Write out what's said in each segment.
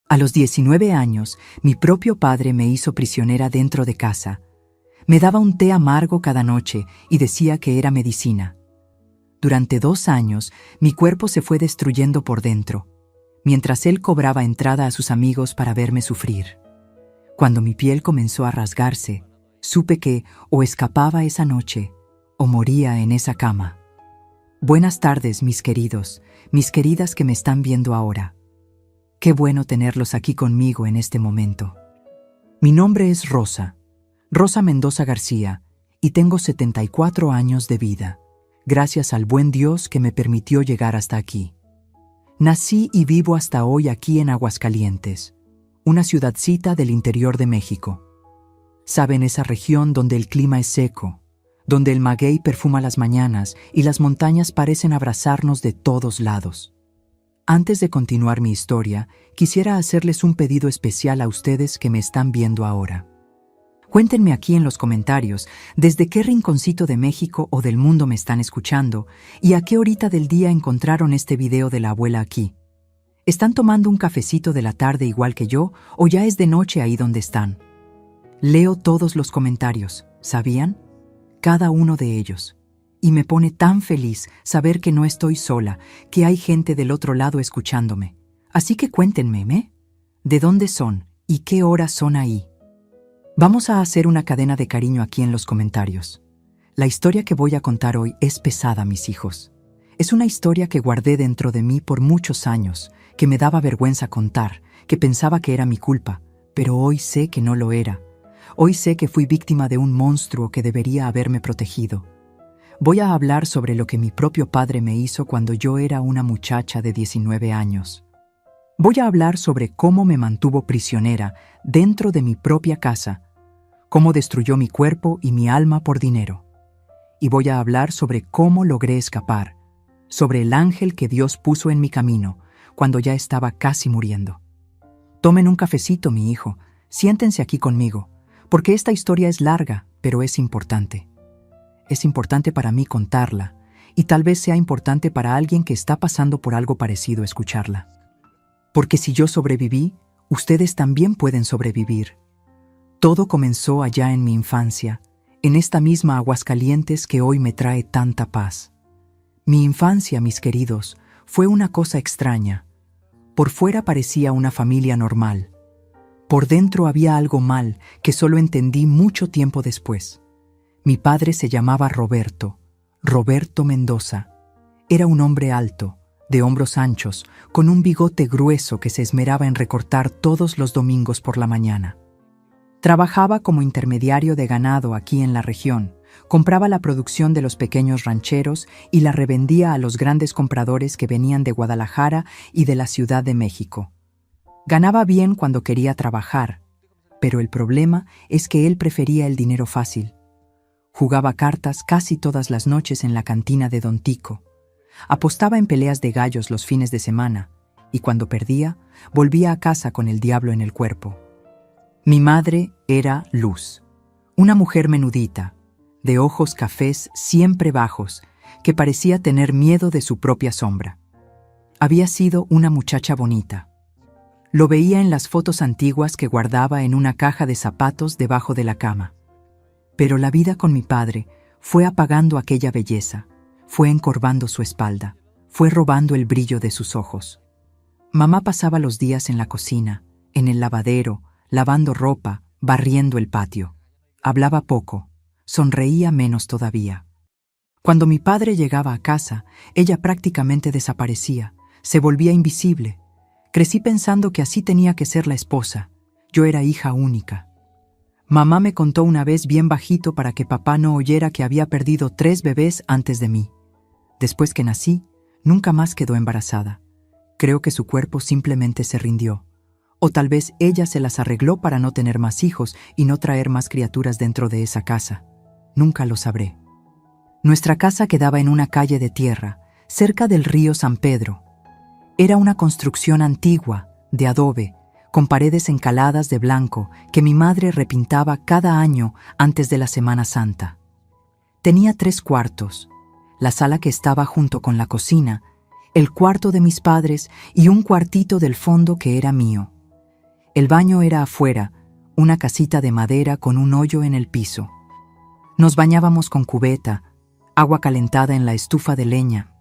A los 19 años, mi propio padre me hizo prisionera dentro de casa. Me daba un té amargo cada noche y decía que era medicina. Durante 2 años, mi cuerpo se fue destruyendo por dentro, mientras él cobraba entrada a sus amigos para verme sufrir. Cuando mi piel comenzó a rasgarse, supe que o escapaba esa noche o moría en esa cama. Buenas tardes, mis queridos, mis queridas que me están viendo ahora. Qué bueno tenerlos aquí conmigo en este momento. Mi nombre es Rosa Mendoza García, y tengo 74 años de vida, gracias al buen Dios que me permitió llegar hasta aquí. Nací y vivo hasta hoy aquí en Aguascalientes, una ciudadcita del interior de México. ¿Saben esa región donde el clima es seco, donde el maguey perfuma las mañanas y las montañas parecen abrazarnos de todos lados? Antes de continuar mi historia, quisiera hacerles un pedido especial a ustedes que me están viendo ahora. Cuéntenme aquí en los comentarios desde qué rinconcito de México o del mundo me están escuchando y a qué horita del día encontraron este video de la abuela aquí. ¿Están tomando un cafecito de la tarde igual que yo o ya es de noche ahí donde están? Leo todos los comentarios, ¿sabían? Cada uno de ellos. Y me pone tan feliz saber que no estoy sola, que hay gente del otro lado escuchándome. Así que cuéntenme, ¿de dónde son y qué horas son ahí? Vamos a hacer una cadena de cariño aquí en los comentarios. La historia que voy a contar hoy es pesada, mis hijos. Es una historia que guardé dentro de mí por muchos años, que me daba vergüenza contar, que pensaba que era mi culpa, pero hoy sé que no lo era. Hoy sé que fui víctima de un monstruo que debería haberme protegido. Voy a hablar sobre lo que mi propio padre me hizo cuando yo era una muchacha de 19 años. Voy a hablar sobre cómo me mantuvo prisionera dentro de mi propia casa, cómo destruyó mi cuerpo y mi alma por dinero. Y voy a hablar sobre cómo logré escapar, sobre el ángel que Dios puso en mi camino cuando ya estaba casi muriendo. Tomen un cafecito, mi hijo, siéntense aquí conmigo, porque esta historia es larga, pero es importante. Es importante para mí contarla, y tal vez sea importante para alguien que está pasando por algo parecido escucharla. Porque si yo sobreviví, ustedes también pueden sobrevivir. Todo comenzó allá en mi infancia, en esta misma Aguascalientes que hoy me trae tanta paz. Mi infancia, mis queridos, fue una cosa extraña. Por fuera parecía una familia normal. Por dentro había algo mal que solo entendí mucho tiempo después. Mi padre se llamaba Roberto Mendoza. Era un hombre alto, de hombros anchos, con un bigote grueso que se esmeraba en recortar todos los domingos por la mañana. Trabajaba como intermediario de ganado aquí en la región, compraba la producción de los pequeños rancheros y la revendía a los grandes compradores que venían de Guadalajara y de la Ciudad de México. Ganaba bien cuando quería trabajar, pero el problema es que él prefería el dinero fácil. Jugaba cartas casi todas las noches en la cantina de Don Tico. Apostaba en peleas de gallos los fines de semana, y cuando perdía, volvía a casa con el diablo en el cuerpo. Mi madre era Luz, una mujer menudita, de ojos cafés siempre bajos, que parecía tener miedo de su propia sombra. Había sido una muchacha bonita. Lo veía en las fotos antiguas que guardaba en una caja de zapatos debajo de la cama. Pero la vida con mi padre fue apagando aquella belleza, fue encorvando su espalda, fue robando el brillo de sus ojos. Mamá pasaba los días en la cocina, en el lavadero, lavando ropa, barriendo el patio. Hablaba poco, sonreía menos todavía. Cuando mi padre llegaba a casa, ella prácticamente desaparecía, se volvía invisible. Crecí pensando que así tenía que ser la esposa. Yo era hija única. Mamá me contó una vez bien bajito para que papá no oyera que había perdido 3 bebés antes de mí. Después que nací, nunca más quedó embarazada. Creo que su cuerpo simplemente se rindió. O tal vez ella se las arregló para no tener más hijos y no traer más criaturas dentro de esa casa. Nunca lo sabré. Nuestra casa quedaba en una calle de tierra, cerca del río San Pedro. Era una construcción antigua, de adobe, con paredes encaladas de blanco que mi madre repintaba cada año antes de la Semana Santa. Tenía 3 cuartos, la sala que estaba junto con la cocina, el cuarto de mis padres y un cuartito del fondo que era mío. El baño era afuera, una casita de madera con un hoyo en el piso. Nos bañábamos con cubeta, agua calentada en la estufa de leña.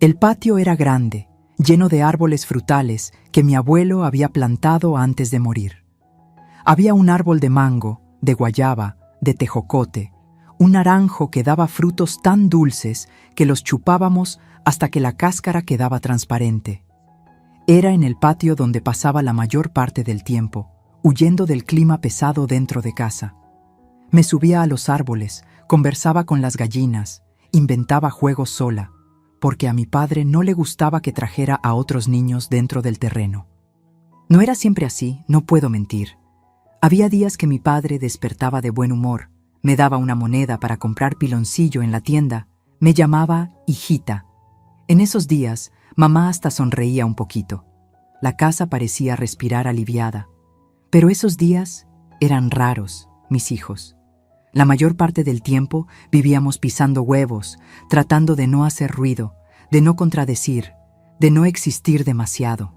El patio era grande, lleno de árboles frutales que mi abuelo había plantado antes de morir. Había un árbol de mango, de guayaba, de tejocote, un naranjo que daba frutos tan dulces que los chupábamos hasta que la cáscara quedaba transparente. Era en el patio donde pasaba la mayor parte del tiempo, huyendo del clima pesado dentro de casa. Me subía a los árboles, conversaba con las gallinas, inventaba juegos sola, porque a mi padre no le gustaba que trajera a otros niños dentro del terreno. No era siempre así, no puedo mentir. Había días que mi padre despertaba de buen humor, me daba una moneda para comprar piloncillo en la tienda, me llamaba hijita. En esos días, mamá hasta sonreía un poquito. La casa parecía respirar aliviada. Pero esos días eran raros, mis hijos. La mayor parte del tiempo vivíamos pisando huevos, tratando de no hacer ruido, de no contradecir, de no existir demasiado.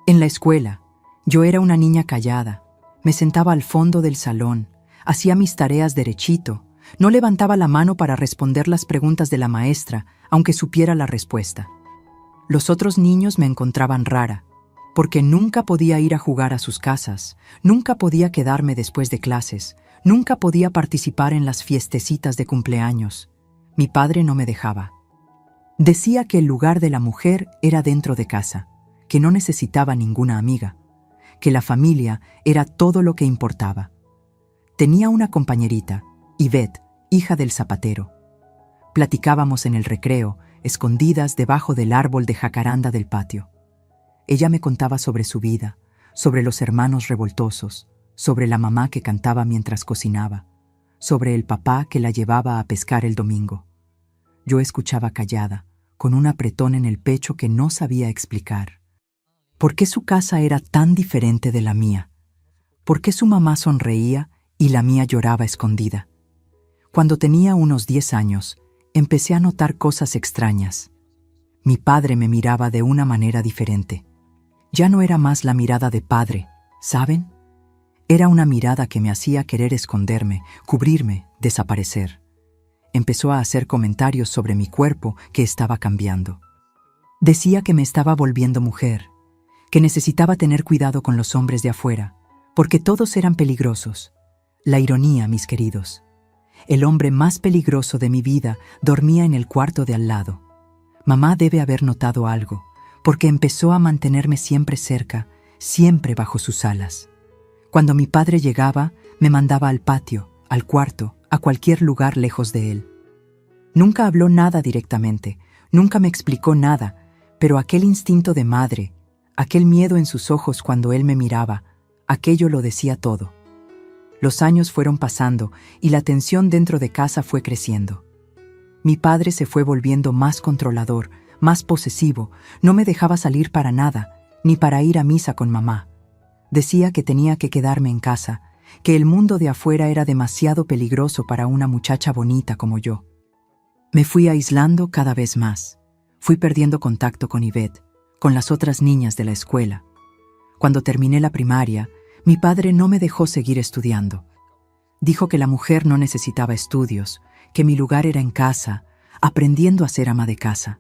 En la escuela, yo era una niña callada. Me sentaba al fondo del salón, hacía mis tareas derechito, no levantaba la mano para responder las preguntas de la maestra, aunque supiera la respuesta. Los otros niños me encontraban rara, porque nunca podía ir a jugar a sus casas, nunca podía quedarme después de clases, nunca podía participar en las fiestecitas de cumpleaños. Mi padre no me dejaba. Decía que el lugar de la mujer era dentro de casa, que no necesitaba ninguna amiga, que la familia era todo lo que importaba. Tenía una compañerita, Ivette, hija del zapatero. Platicábamos en el recreo, escondidas debajo del árbol de jacaranda del patio. Ella me contaba sobre su vida, sobre los hermanos revoltosos, sobre la mamá que cantaba mientras cocinaba, sobre el papá que la llevaba a pescar el domingo. Yo escuchaba callada, con un apretón en el pecho que no sabía explicar. ¿Por qué su casa era tan diferente de la mía? ¿Por qué su mamá sonreía y la mía lloraba escondida? Cuando tenía unos 10 años, empecé a notar cosas extrañas. Mi padre me miraba de una manera diferente. Ya no era más la mirada de padre, ¿saben? Era una mirada que me hacía querer esconderme, cubrirme, desaparecer. Empezó a hacer comentarios sobre mi cuerpo que estaba cambiando. Decía que me estaba volviendo mujer, que necesitaba tener cuidado con los hombres de afuera, porque todos eran peligrosos. La ironía, mis queridos. El hombre más peligroso de mi vida dormía en el cuarto de al lado. Mamá debe haber notado algo, porque empezó a mantenerme siempre cerca, siempre bajo sus alas. Cuando mi padre llegaba, me mandaba al patio, al cuarto, a cualquier lugar lejos de él. Nunca habló nada directamente, nunca me explicó nada, pero aquel instinto de madre, aquel miedo en sus ojos cuando él me miraba, aquello lo decía todo. Los años fueron pasando y la tensión dentro de casa fue creciendo. Mi padre se fue volviendo más controlador, más posesivo, no me dejaba salir para nada, ni para ir a misa con mamá. Decía que tenía que quedarme en casa, que el mundo de afuera era demasiado peligroso para una muchacha bonita como yo. Me fui aislando cada vez más. Fui perdiendo contacto con Ivette, con las otras niñas de la escuela. Cuando terminé la primaria, mi padre no me dejó seguir estudiando. Dijo que la mujer no necesitaba estudios, que mi lugar era en casa, aprendiendo a ser ama de casa.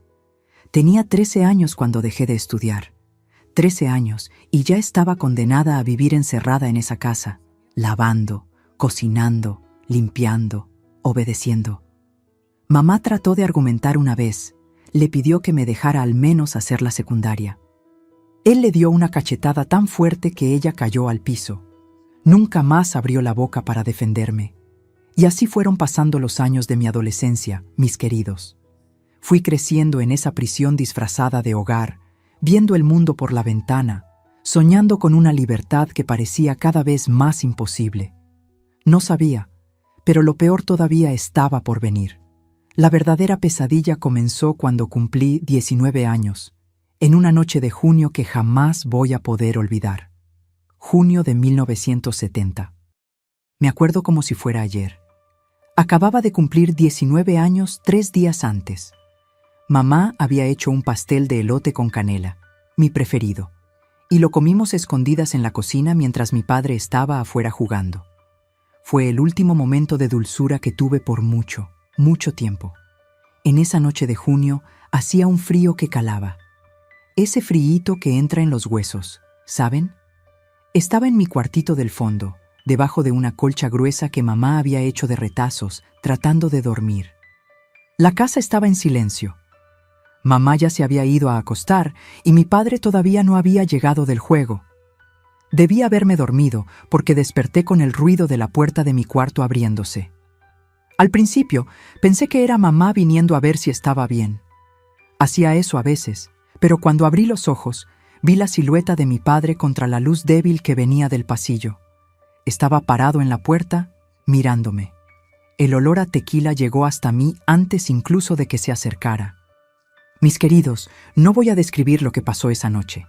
Tenía 13 años cuando dejé de estudiar. 13 años y ya estaba condenada a vivir encerrada en esa casa, lavando, cocinando, limpiando, obedeciendo. Mamá trató de argumentar una vez, le pidió que me dejara al menos hacer la secundaria. Él le dio una cachetada tan fuerte que ella cayó al piso. Nunca más abrió la boca para defenderme. Y así fueron pasando los años de mi adolescencia, mis queridos. Fui creciendo en esa prisión disfrazada de hogar, viendo el mundo por la ventana, soñando con una libertad que parecía cada vez más imposible. No sabía, pero lo peor todavía estaba por venir. La verdadera pesadilla comenzó cuando cumplí 19 años, en una noche de junio que jamás voy a poder olvidar. Junio de 1970. Me acuerdo como si fuera ayer. Acababa de cumplir 19 años 3 días antes. Mamá había hecho un pastel de elote con canela, mi preferido, y lo comimos escondidas en la cocina mientras mi padre estaba afuera jugando. Fue el último momento de dulzura que tuve por mucho, mucho tiempo. En esa noche de junio hacía un frío que calaba. Ese fríito que entra en los huesos, ¿saben? Estaba en mi cuartito del fondo, debajo de una colcha gruesa que mamá había hecho de retazos, tratando de dormir. La casa estaba en silencio. Mamá ya se había ido a acostar y mi padre todavía no había llegado del juego. Debí haberme dormido porque desperté con el ruido de la puerta de mi cuarto abriéndose. Al principio pensé que era mamá viniendo a ver si estaba bien. Hacía eso a veces, pero cuando abrí los ojos, vi la silueta de mi padre contra la luz débil que venía del pasillo. Estaba parado en la puerta, mirándome. El olor a tequila llegó hasta mí antes incluso de que se acercara. Mis queridos, no voy a describir lo que pasó esa noche.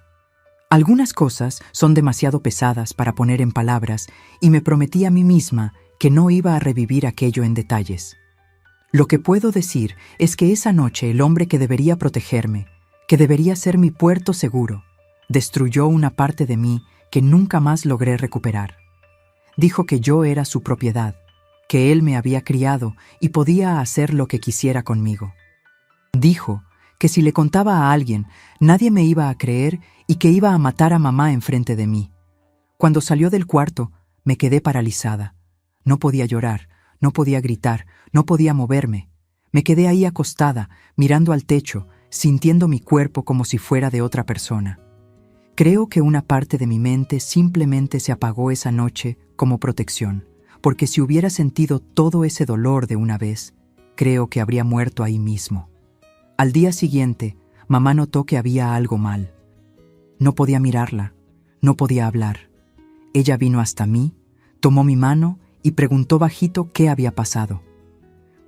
Algunas cosas son demasiado pesadas para poner en palabras y me prometí a mí misma que no iba a revivir aquello en detalles. Lo que puedo decir es que esa noche el hombre que debería protegerme, que debería ser mi puerto seguro, destruyó una parte de mí que nunca más logré recuperar. Dijo que yo era su propiedad, que él me había criado y podía hacer lo que quisiera conmigo. Dijo que si le contaba a alguien, nadie me iba a creer y que iba a matar a mamá enfrente de mí. Cuando salió del cuarto, me quedé paralizada. No podía llorar, no podía gritar, no podía moverme. Me quedé ahí acostada, mirando al techo, sintiendo mi cuerpo como si fuera de otra persona. Creo que una parte de mi mente simplemente se apagó esa noche como protección, porque si hubiera sentido todo ese dolor de una vez, creo que habría muerto ahí mismo. Al día siguiente, mamá notó que había algo mal. No podía mirarla, no podía hablar. Ella vino hasta mí, tomó mi mano y preguntó bajito qué había pasado.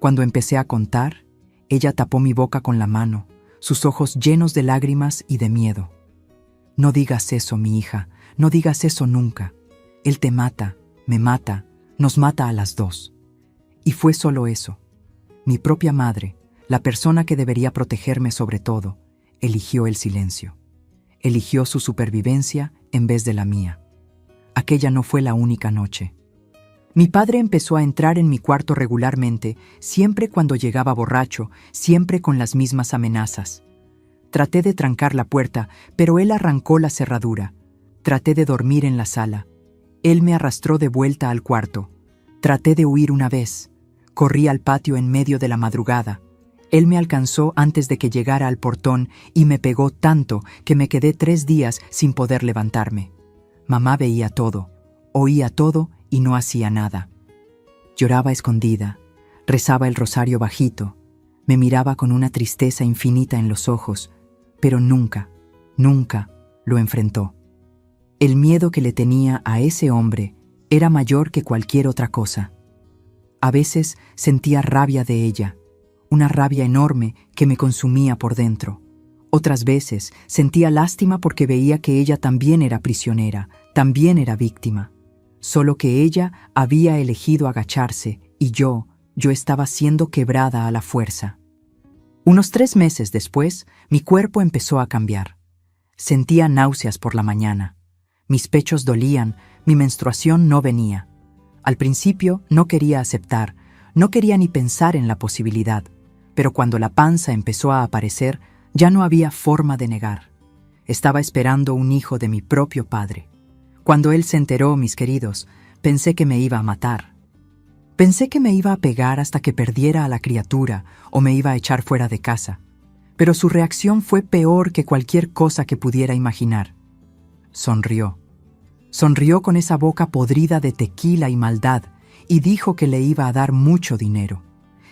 Cuando empecé a contar, ella tapó mi boca con la mano, sus ojos llenos de lágrimas y de miedo. No digas eso, mi hija, no digas eso nunca. Él te mata, me mata, nos mata a las dos. Y fue solo eso. Mi propia madre, la persona que debería protegerme sobre todo, eligió el silencio. Eligió su supervivencia en vez de la mía. Aquella no fue la única noche. Mi padre empezó a entrar en mi cuarto regularmente, siempre cuando llegaba borracho, siempre con las mismas amenazas. Traté de trancar la puerta, pero él arrancó la cerradura. Traté de dormir en la sala. Él me arrastró de vuelta al cuarto. Traté de huir una vez. Corrí al patio en medio de la madrugada. Él me alcanzó antes de que llegara al portón y me pegó tanto que me quedé 3 días sin poder levantarme. Mamá veía todo, oía todo y no hacía nada. Lloraba escondida, rezaba el rosario bajito, me miraba con una tristeza infinita en los ojos, pero nunca, nunca lo enfrentó. El miedo que le tenía a ese hombre era mayor que cualquier otra cosa. A veces sentía rabia de ella, una rabia enorme que me consumía por dentro. Otras veces sentía lástima porque veía que ella también era prisionera, también era víctima. Solo que ella había elegido agacharse y yo estaba siendo quebrada a la fuerza. Unos 3 meses después, mi cuerpo empezó a cambiar. Sentía náuseas por la mañana. Mis pechos dolían, mi menstruación no venía. Al principio no quería aceptar, no quería ni pensar en la posibilidad, pero cuando la panza empezó a aparecer, ya no había forma de negar. Estaba esperando un hijo de mi propio padre. Cuando él se enteró, mis queridos, pensé que me iba a matar. Pensé que me iba a pegar hasta que perdiera a la criatura o me iba a echar fuera de casa. Pero su reacción fue peor que cualquier cosa que pudiera imaginar. Sonrió. Sonrió con esa boca podrida de tequila y maldad y dijo que le iba a dar mucho dinero.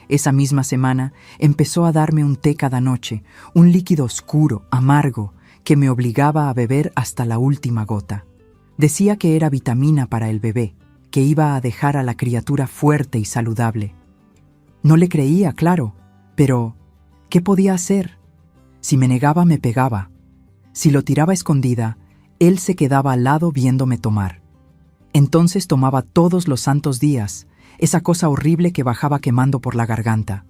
Esa misma semana empezó a darme un té cada noche, un líquido oscuro, amargo, que me obligaba a beber hasta la última gota. Decía que era vitamina para el bebé, que iba a dejar a la criatura fuerte y saludable. No le creía, claro, pero ¿qué podía hacer? Si me negaba, me pegaba. Si lo tiraba escondida, él se quedaba al lado viéndome tomar. Entonces tomaba todos los santos días, esa cosa horrible que bajaba quemando por la garganta.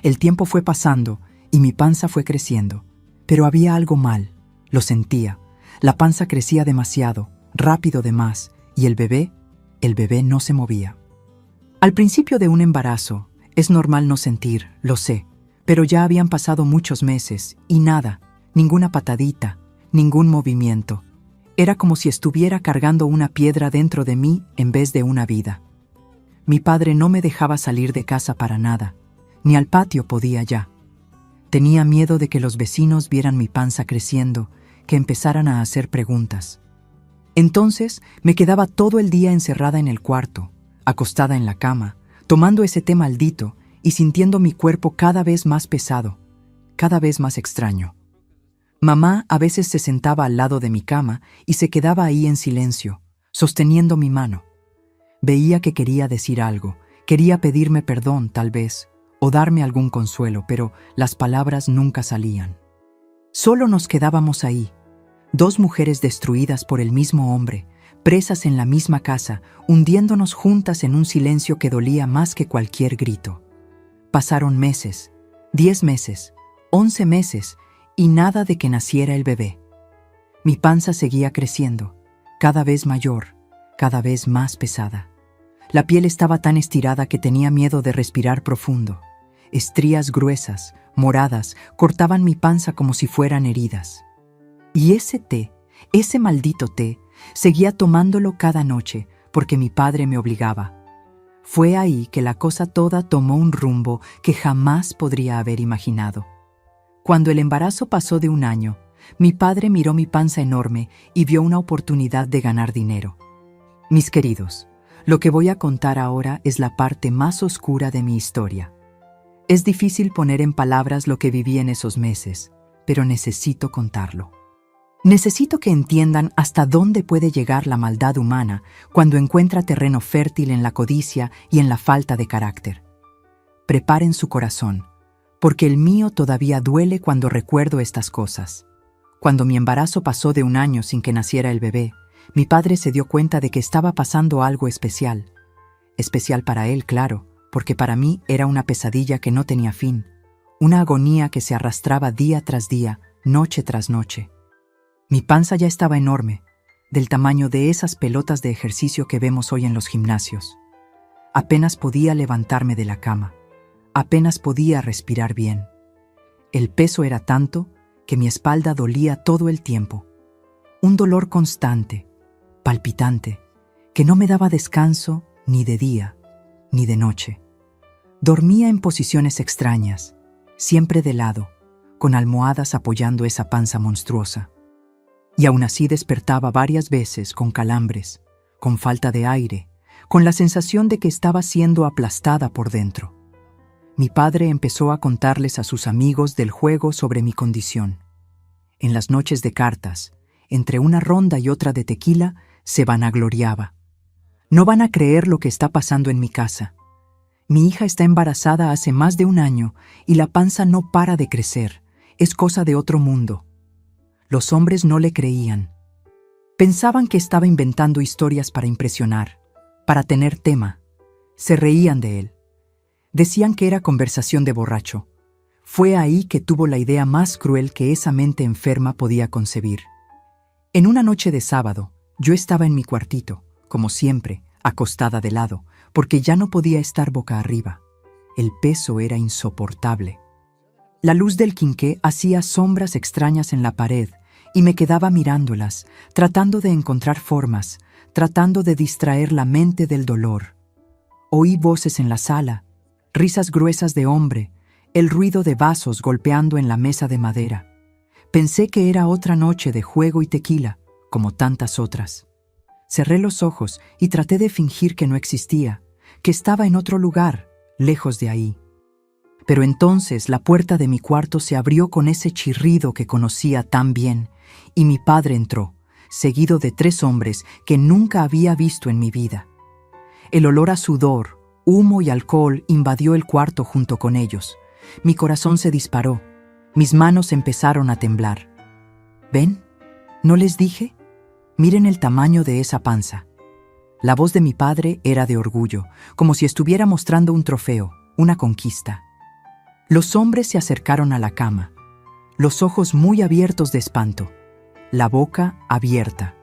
El tiempo fue pasando y mi panza fue creciendo, pero había algo mal, lo sentía. La panza crecía demasiado, rápido de más, y el bebé no se movía. Al principio de un embarazo, es normal no sentir, lo sé, pero ya habían pasado muchos meses y nada, ninguna patadita, ningún movimiento. Era como si estuviera cargando una piedra dentro de mí en vez de una vida. Mi padre no me dejaba salir de casa para nada, ni al patio podía ya. Tenía miedo de que los vecinos vieran mi panza creciendo, que empezaran a hacer preguntas. Entonces me quedaba todo el día encerrada en el cuarto, acostada en la cama, tomando ese té maldito y sintiendo mi cuerpo cada vez más pesado, cada vez más extraño. Mamá a veces se sentaba al lado de mi cama y se quedaba ahí en silencio, sosteniendo mi mano. Veía que quería decir algo, quería pedirme perdón tal vez, o darme algún consuelo, pero las palabras nunca salían. Solo nos quedábamos ahí, dos mujeres destruidas por el mismo hombre, presas en la misma casa, hundiéndonos juntas en un silencio que dolía más que cualquier grito. Pasaron meses, 10 meses, 11 meses, y nada de que naciera el bebé. Mi panza seguía creciendo, cada vez mayor, cada vez más pesada. La piel estaba tan estirada que tenía miedo de respirar profundo. Estrías gruesas, moradas, cortaban mi panza como si fueran heridas. Y ese té, ese maldito té, seguía tomándolo cada noche porque mi padre me obligaba. Fue ahí que la cosa toda tomó un rumbo que jamás podría haber imaginado. Cuando el embarazo pasó de 1 año, mi padre miró mi panza enorme y vio una oportunidad de ganar dinero. Mis queridos, lo que voy a contar ahora es la parte más oscura de mi historia. Es difícil poner en palabras lo que viví en esos meses, pero necesito contarlo. Necesito que entiendan hasta dónde puede llegar la maldad humana cuando encuentra terreno fértil en la codicia y en la falta de carácter. Preparen su corazón, porque el mío todavía duele cuando recuerdo estas cosas. Cuando mi embarazo pasó de 1 año sin que naciera el bebé, mi padre se dio cuenta de que estaba pasando algo especial. Especial para él, claro, porque para mí era una pesadilla que no tenía fin, una agonía que se arrastraba día tras día, noche tras noche. Mi panza ya estaba enorme, del tamaño de esas pelotas de ejercicio que vemos hoy en los gimnasios. Apenas podía levantarme de la cama, apenas podía respirar bien. El peso era tanto que mi espalda dolía todo el tiempo. Un dolor constante, palpitante, que no me daba descanso ni de día ni de noche. Dormía en posiciones extrañas, siempre de lado, con almohadas apoyando esa panza monstruosa. Y aún así despertaba varias veces con calambres, con falta de aire, con la sensación de que estaba siendo aplastada por dentro. Mi padre empezó a contarles a sus amigos del juego sobre mi condición. En las noches de cartas, entre una ronda y otra de tequila, se vanagloriaba. No van a creer lo que está pasando en mi casa. Mi hija está embarazada hace más de 1 año y la panza no para de crecer. Es cosa de otro mundo. Los hombres no le creían. Pensaban que estaba inventando historias para impresionar, para tener tema. Se reían de él. Decían que era conversación de borracho. Fue ahí que tuvo la idea más cruel que esa mente enferma podía concebir. En una noche de sábado, yo estaba en mi cuartito, como siempre, acostada de lado, porque ya no podía estar boca arriba. El peso era insoportable. La luz del quinqué hacía sombras extrañas en la pared y me quedaba mirándolas, tratando de encontrar formas, tratando de distraer la mente del dolor. Oí voces en la sala, risas gruesas de hombre, el ruido de vasos golpeando en la mesa de madera. Pensé que era otra noche de juego y tequila, como tantas otras. Cerré los ojos y traté de fingir que no existía, que estaba en otro lugar, lejos de ahí. Pero entonces la puerta de mi cuarto se abrió con ese chirrido que conocía tan bien, y mi padre entró, seguido de 3 hombres que nunca había visto en mi vida. El olor a sudor, humo y alcohol invadió el cuarto junto con ellos. Mi corazón se disparó, mis manos empezaron a temblar. ¿Ven? ¿No les dije? Miren el tamaño de esa panza. La voz de mi padre era de orgullo, como si estuviera mostrando un trofeo, una conquista. Los hombres se acercaron a la cama, los ojos muy abiertos de espanto. la boca abierta.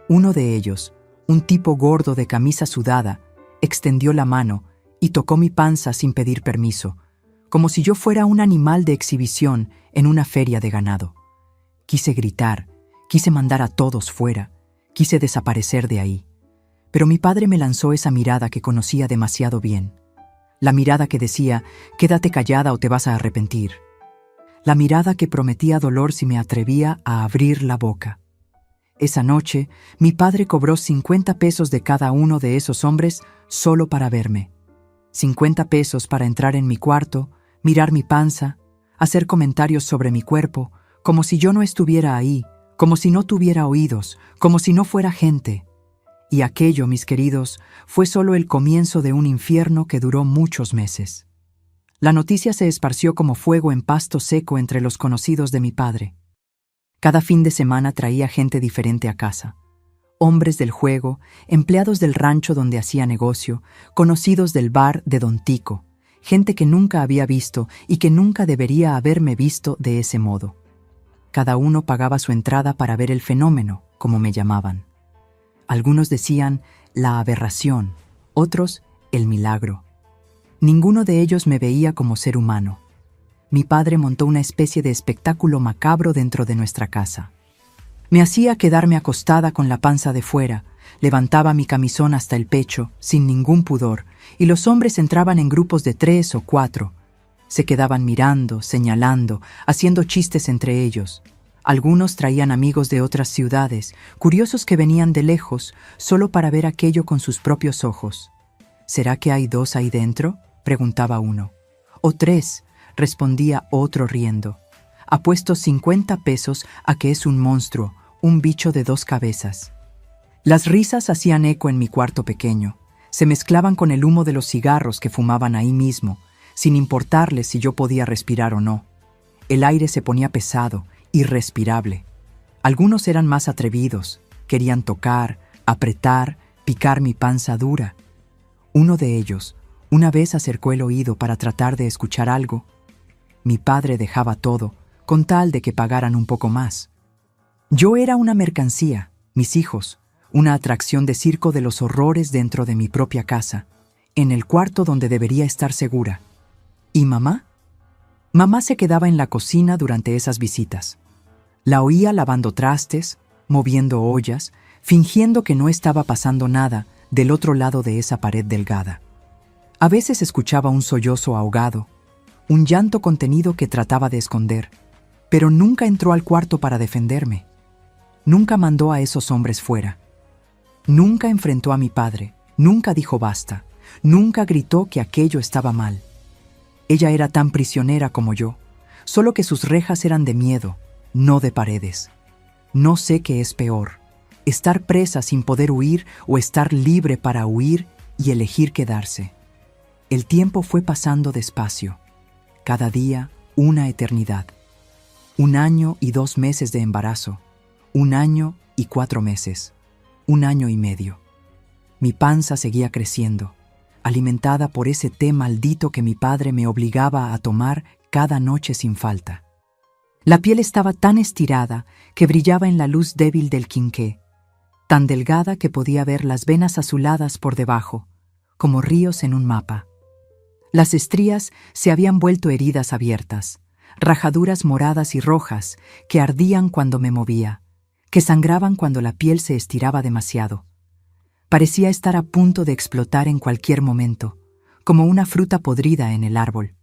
Uno de ellos, un tipo gordo de camisa sudada, extendió la mano y tocó mi panza sin pedir permiso, como si yo fuera un animal de exhibición en una feria de ganado. Quise gritar, quise mandar a todos fuera, quise desaparecer de ahí. Pero mi padre me lanzó esa mirada que conocía demasiado bien. La mirada que decía, quédate callada o te vas a arrepentir. La mirada que prometía dolor si me atrevía a abrir la boca. Esa noche, mi padre cobró 50 pesos de cada uno de esos hombres solo para verme. 50 pesos para entrar en mi cuarto, mirar mi panza, hacer comentarios sobre mi cuerpo, como si yo no estuviera ahí, como si no tuviera oídos, como si no fuera gente. Y aquello, mis queridos, fue solo el comienzo de un infierno que duró muchos meses. La noticia se esparció como fuego en pasto seco entre los conocidos de mi padre. Cada fin de semana traía gente diferente a casa. Hombres del juego, empleados del rancho donde hacía negocio, conocidos del bar de Don Tico, gente que nunca había visto y que nunca debería haberme visto de ese modo. Cada uno pagaba su entrada para ver el fenómeno, como me llamaban. Algunos decían la aberración, otros el milagro. Ninguno de ellos me veía como ser humano. Mi padre montó una especie de espectáculo macabro dentro de nuestra casa. Me hacía quedarme acostada con la panza de fuera, levantaba mi camisón hasta el pecho, sin ningún pudor, y los hombres entraban en grupos de 3 o 4. Se quedaban mirando, señalando, haciendo chistes entre ellos. Algunos traían amigos de otras ciudades, curiosos que venían de lejos, solo para ver aquello con sus propios ojos. ¿Será que hay 2 ahí dentro?, preguntaba uno. O 3, respondía otro riendo. Apuesto 50 pesos a que es un monstruo, un bicho de 2 cabezas. Las risas hacían eco en mi cuarto pequeño. Se mezclaban con el humo de los cigarros que fumaban ahí mismo, sin importarles si yo podía respirar o no. El aire se ponía pesado, irrespirable. Algunos eran más atrevidos, querían tocar, apretar, picar mi panza dura. Uno de ellos, una vez acercó el oído para tratar de escuchar algo. Mi padre dejaba todo, con tal de que pagaran un poco más. Yo era una mercancía, mis hijos, una atracción de circo de los horrores dentro de mi propia casa, en el cuarto donde debería estar segura. ¿Y mamá? Mamá se quedaba en la cocina durante esas visitas. La oía lavando trastes, moviendo ollas, fingiendo que no estaba pasando nada del otro lado de esa pared delgada. A veces escuchaba un sollozo ahogado, un llanto contenido que trataba de esconder, pero nunca entró al cuarto para defenderme. Nunca mandó a esos hombres fuera. Nunca enfrentó a mi padre, nunca dijo basta, nunca gritó que aquello estaba mal. Ella era tan prisionera como yo, solo que sus rejas eran de miedo, no de paredes. No sé qué es peor, estar presa sin poder huir o estar libre para huir y elegir quedarse. El tiempo fue pasando despacio, cada día una eternidad. 1 año y 2 meses de embarazo, 1 año y 4 meses, 1 año y medio. Mi panza seguía creciendo, alimentada por ese té maldito que mi padre me obligaba a tomar cada noche sin falta. La piel estaba tan estirada que brillaba en la luz débil del quinqué, tan delgada que podía ver las venas azuladas por debajo, como ríos en un mapa. Las estrías se habían vuelto heridas abiertas, rajaduras moradas y rojas que ardían cuando me movía, que sangraban cuando la piel se estiraba demasiado. Parecía estar a punto de explotar en cualquier momento, como una fruta podrida en el árbol.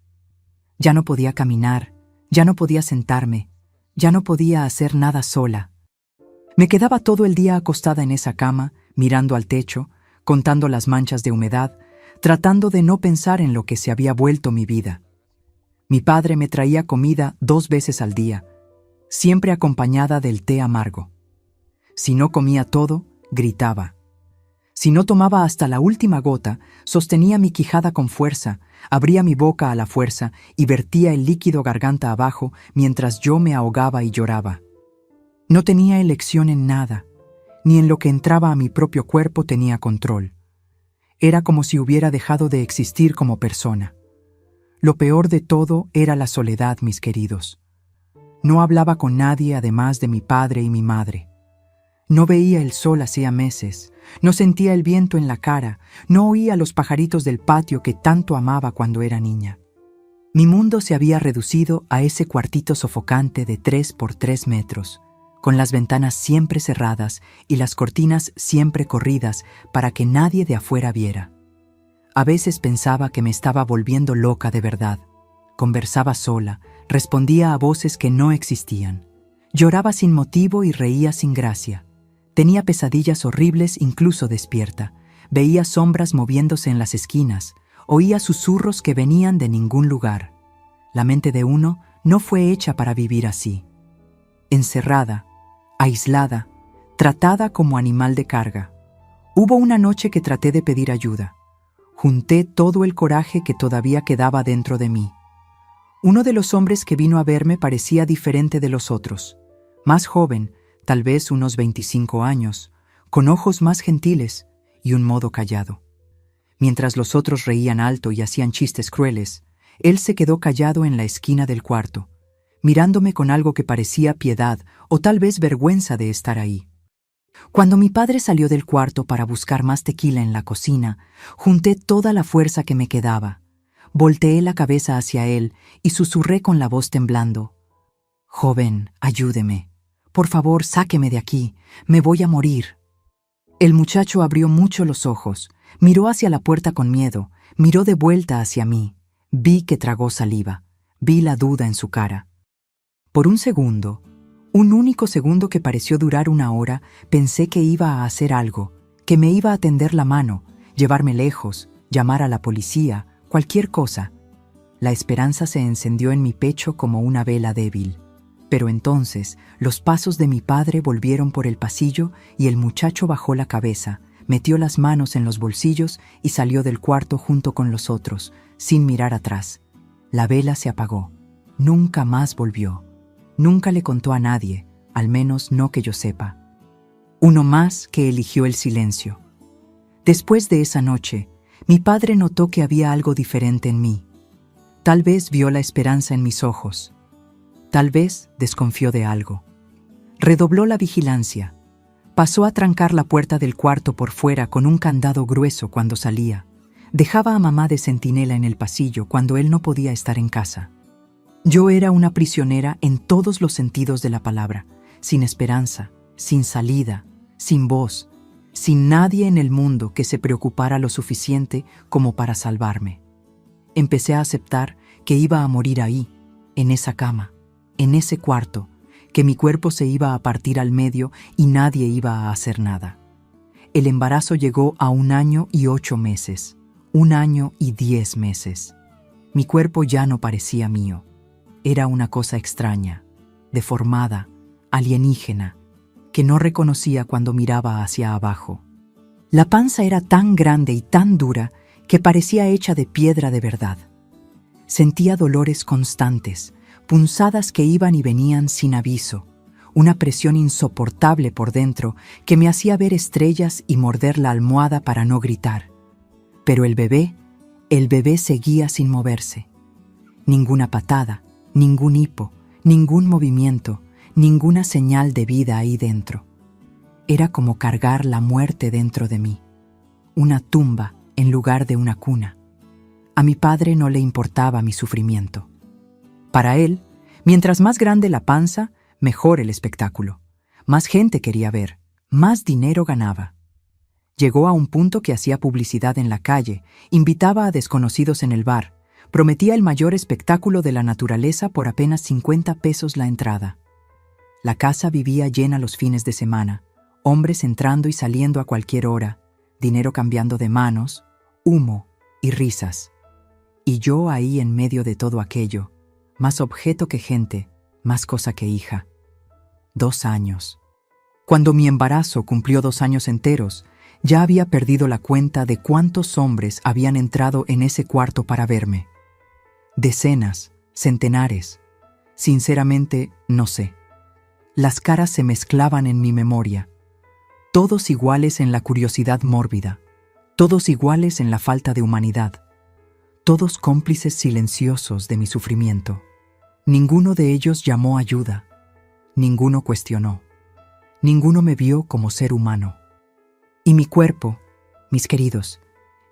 Ya no podía caminar, ya no podía sentarme, ya no podía hacer nada sola. Me quedaba todo el día acostada en esa cama, mirando al techo, contando las manchas de humedad, tratando de no pensar en lo que se había vuelto mi vida. Mi padre me traía comida 2 veces al día, siempre acompañada del té amargo. Si no comía todo, gritaba. Si no tomaba hasta la última gota, sostenía mi quijada con fuerza, abría mi boca a la fuerza y vertía el líquido garganta abajo mientras yo me ahogaba y lloraba. No tenía elección en nada, ni en lo que entraba a mi propio cuerpo tenía control. Era como si hubiera dejado de existir como persona. Lo peor de todo era la soledad, mis queridos. No hablaba con nadie además de mi padre y mi madre. No veía el sol hacía meses, no sentía el viento en la cara, no oía los pajaritos del patio que tanto amaba cuando era niña. Mi mundo se había reducido a ese cuartito sofocante de 3 por 3 metros, con las ventanas siempre cerradas y las cortinas siempre corridas para que nadie de afuera viera. A veces pensaba que me estaba volviendo loca de verdad. Conversaba sola, respondía a voces que no existían. Lloraba sin motivo y reía sin gracia. Tenía pesadillas horribles incluso despierta. Veía sombras moviéndose en las esquinas. Oía susurros que venían de ningún lugar. La mente de uno no fue hecha para vivir así. Encerrada, aislada, tratada como animal de carga. Hubo una noche que traté de pedir ayuda. Junté todo el coraje que todavía quedaba dentro de mí. Uno de los hombres que vino a verme parecía diferente de los otros. Más joven, tal vez unos 25 años, con ojos más gentiles y un modo callado. Mientras los otros reían alto y hacían chistes crueles, él se quedó callado en la esquina del cuarto, mirándome con algo que parecía piedad o tal vez vergüenza de estar ahí. Cuando mi padre salió del cuarto para buscar más tequila en la cocina, junté toda la fuerza que me quedaba. Volteé la cabeza hacia él y susurré con la voz temblando: «Joven, ayúdeme. Por favor, sáqueme de aquí. Me voy a morir». El muchacho abrió mucho los ojos, miró hacia la puerta con miedo, miró de vuelta hacia mí. Vi que tragó saliva, vi la duda en su cara. Por un segundo, un único segundo que pareció durar una hora, pensé que iba a hacer algo, que me iba a tender la mano, llevarme lejos, llamar a la policía, cualquier cosa. La esperanza se encendió en mi pecho como una vela débil. Pero entonces los pasos de mi padre volvieron por el pasillo y el muchacho bajó la cabeza, metió las manos en los bolsillos y salió del cuarto junto con los otros, sin mirar atrás. La vela se apagó. Nunca más volvió. Nunca le contó a nadie, al menos no que yo sepa. Uno más que eligió el silencio. Después de esa noche, mi padre notó que había algo diferente en mí. Tal vez vio la esperanza en mis ojos. Tal vez desconfió de algo. Redobló la vigilancia. Pasó a trancar la puerta del cuarto por fuera con un candado grueso cuando salía. Dejaba a mamá de centinela en el pasillo cuando él no podía estar en casa. Yo era una prisionera en todos los sentidos de la palabra, sin esperanza, sin salida, sin voz, sin nadie en el mundo que se preocupara lo suficiente como para salvarme. Empecé a aceptar que iba a morir ahí, en esa cama, en ese cuarto, que mi cuerpo se iba a partir al medio y nadie iba a hacer nada. El embarazo llegó a 1 año y 8 meses, 1 año y 10 meses. Mi cuerpo ya no parecía mío. Era una cosa extraña, deformada, alienígena, que no reconocía cuando miraba hacia abajo. La panza era tan grande y tan dura que parecía hecha de piedra de verdad. Sentía dolores constantes, punzadas que iban y venían sin aviso, una presión insoportable por dentro que me hacía ver estrellas y morder la almohada para no gritar. Pero el bebé seguía sin moverse. Ninguna patada, ningún hipo, ningún movimiento, ninguna señal de vida ahí dentro. Era como cargar la muerte dentro de mí, una tumba en lugar de una cuna. A mi padre no le importaba mi sufrimiento. Para él, mientras más grande la panza, mejor el espectáculo. Más gente quería ver, más dinero ganaba. Llegó a un punto que hacía publicidad en la calle, invitaba a desconocidos en el bar, prometía el mayor espectáculo de la naturaleza por apenas 50 pesos la entrada. La casa vivía llena los fines de semana, hombres entrando y saliendo a cualquier hora, dinero cambiando de manos, humo y risas. Y yo ahí en medio de todo aquello, más objeto que gente, más cosa que hija. 2 años. Cuando mi embarazo cumplió 2 años enteros, ya había perdido la cuenta de cuántos hombres habían entrado en ese cuarto para verme. Decenas, centenares. Sinceramente, no sé. Las caras se mezclaban en mi memoria. Todos iguales en la curiosidad mórbida. Todos iguales en la falta de humanidad. Todos cómplices silenciosos de mi sufrimiento. Ninguno de ellos llamó ayuda, ninguno cuestionó, ninguno me vio como ser humano. Y mi cuerpo, mis queridos,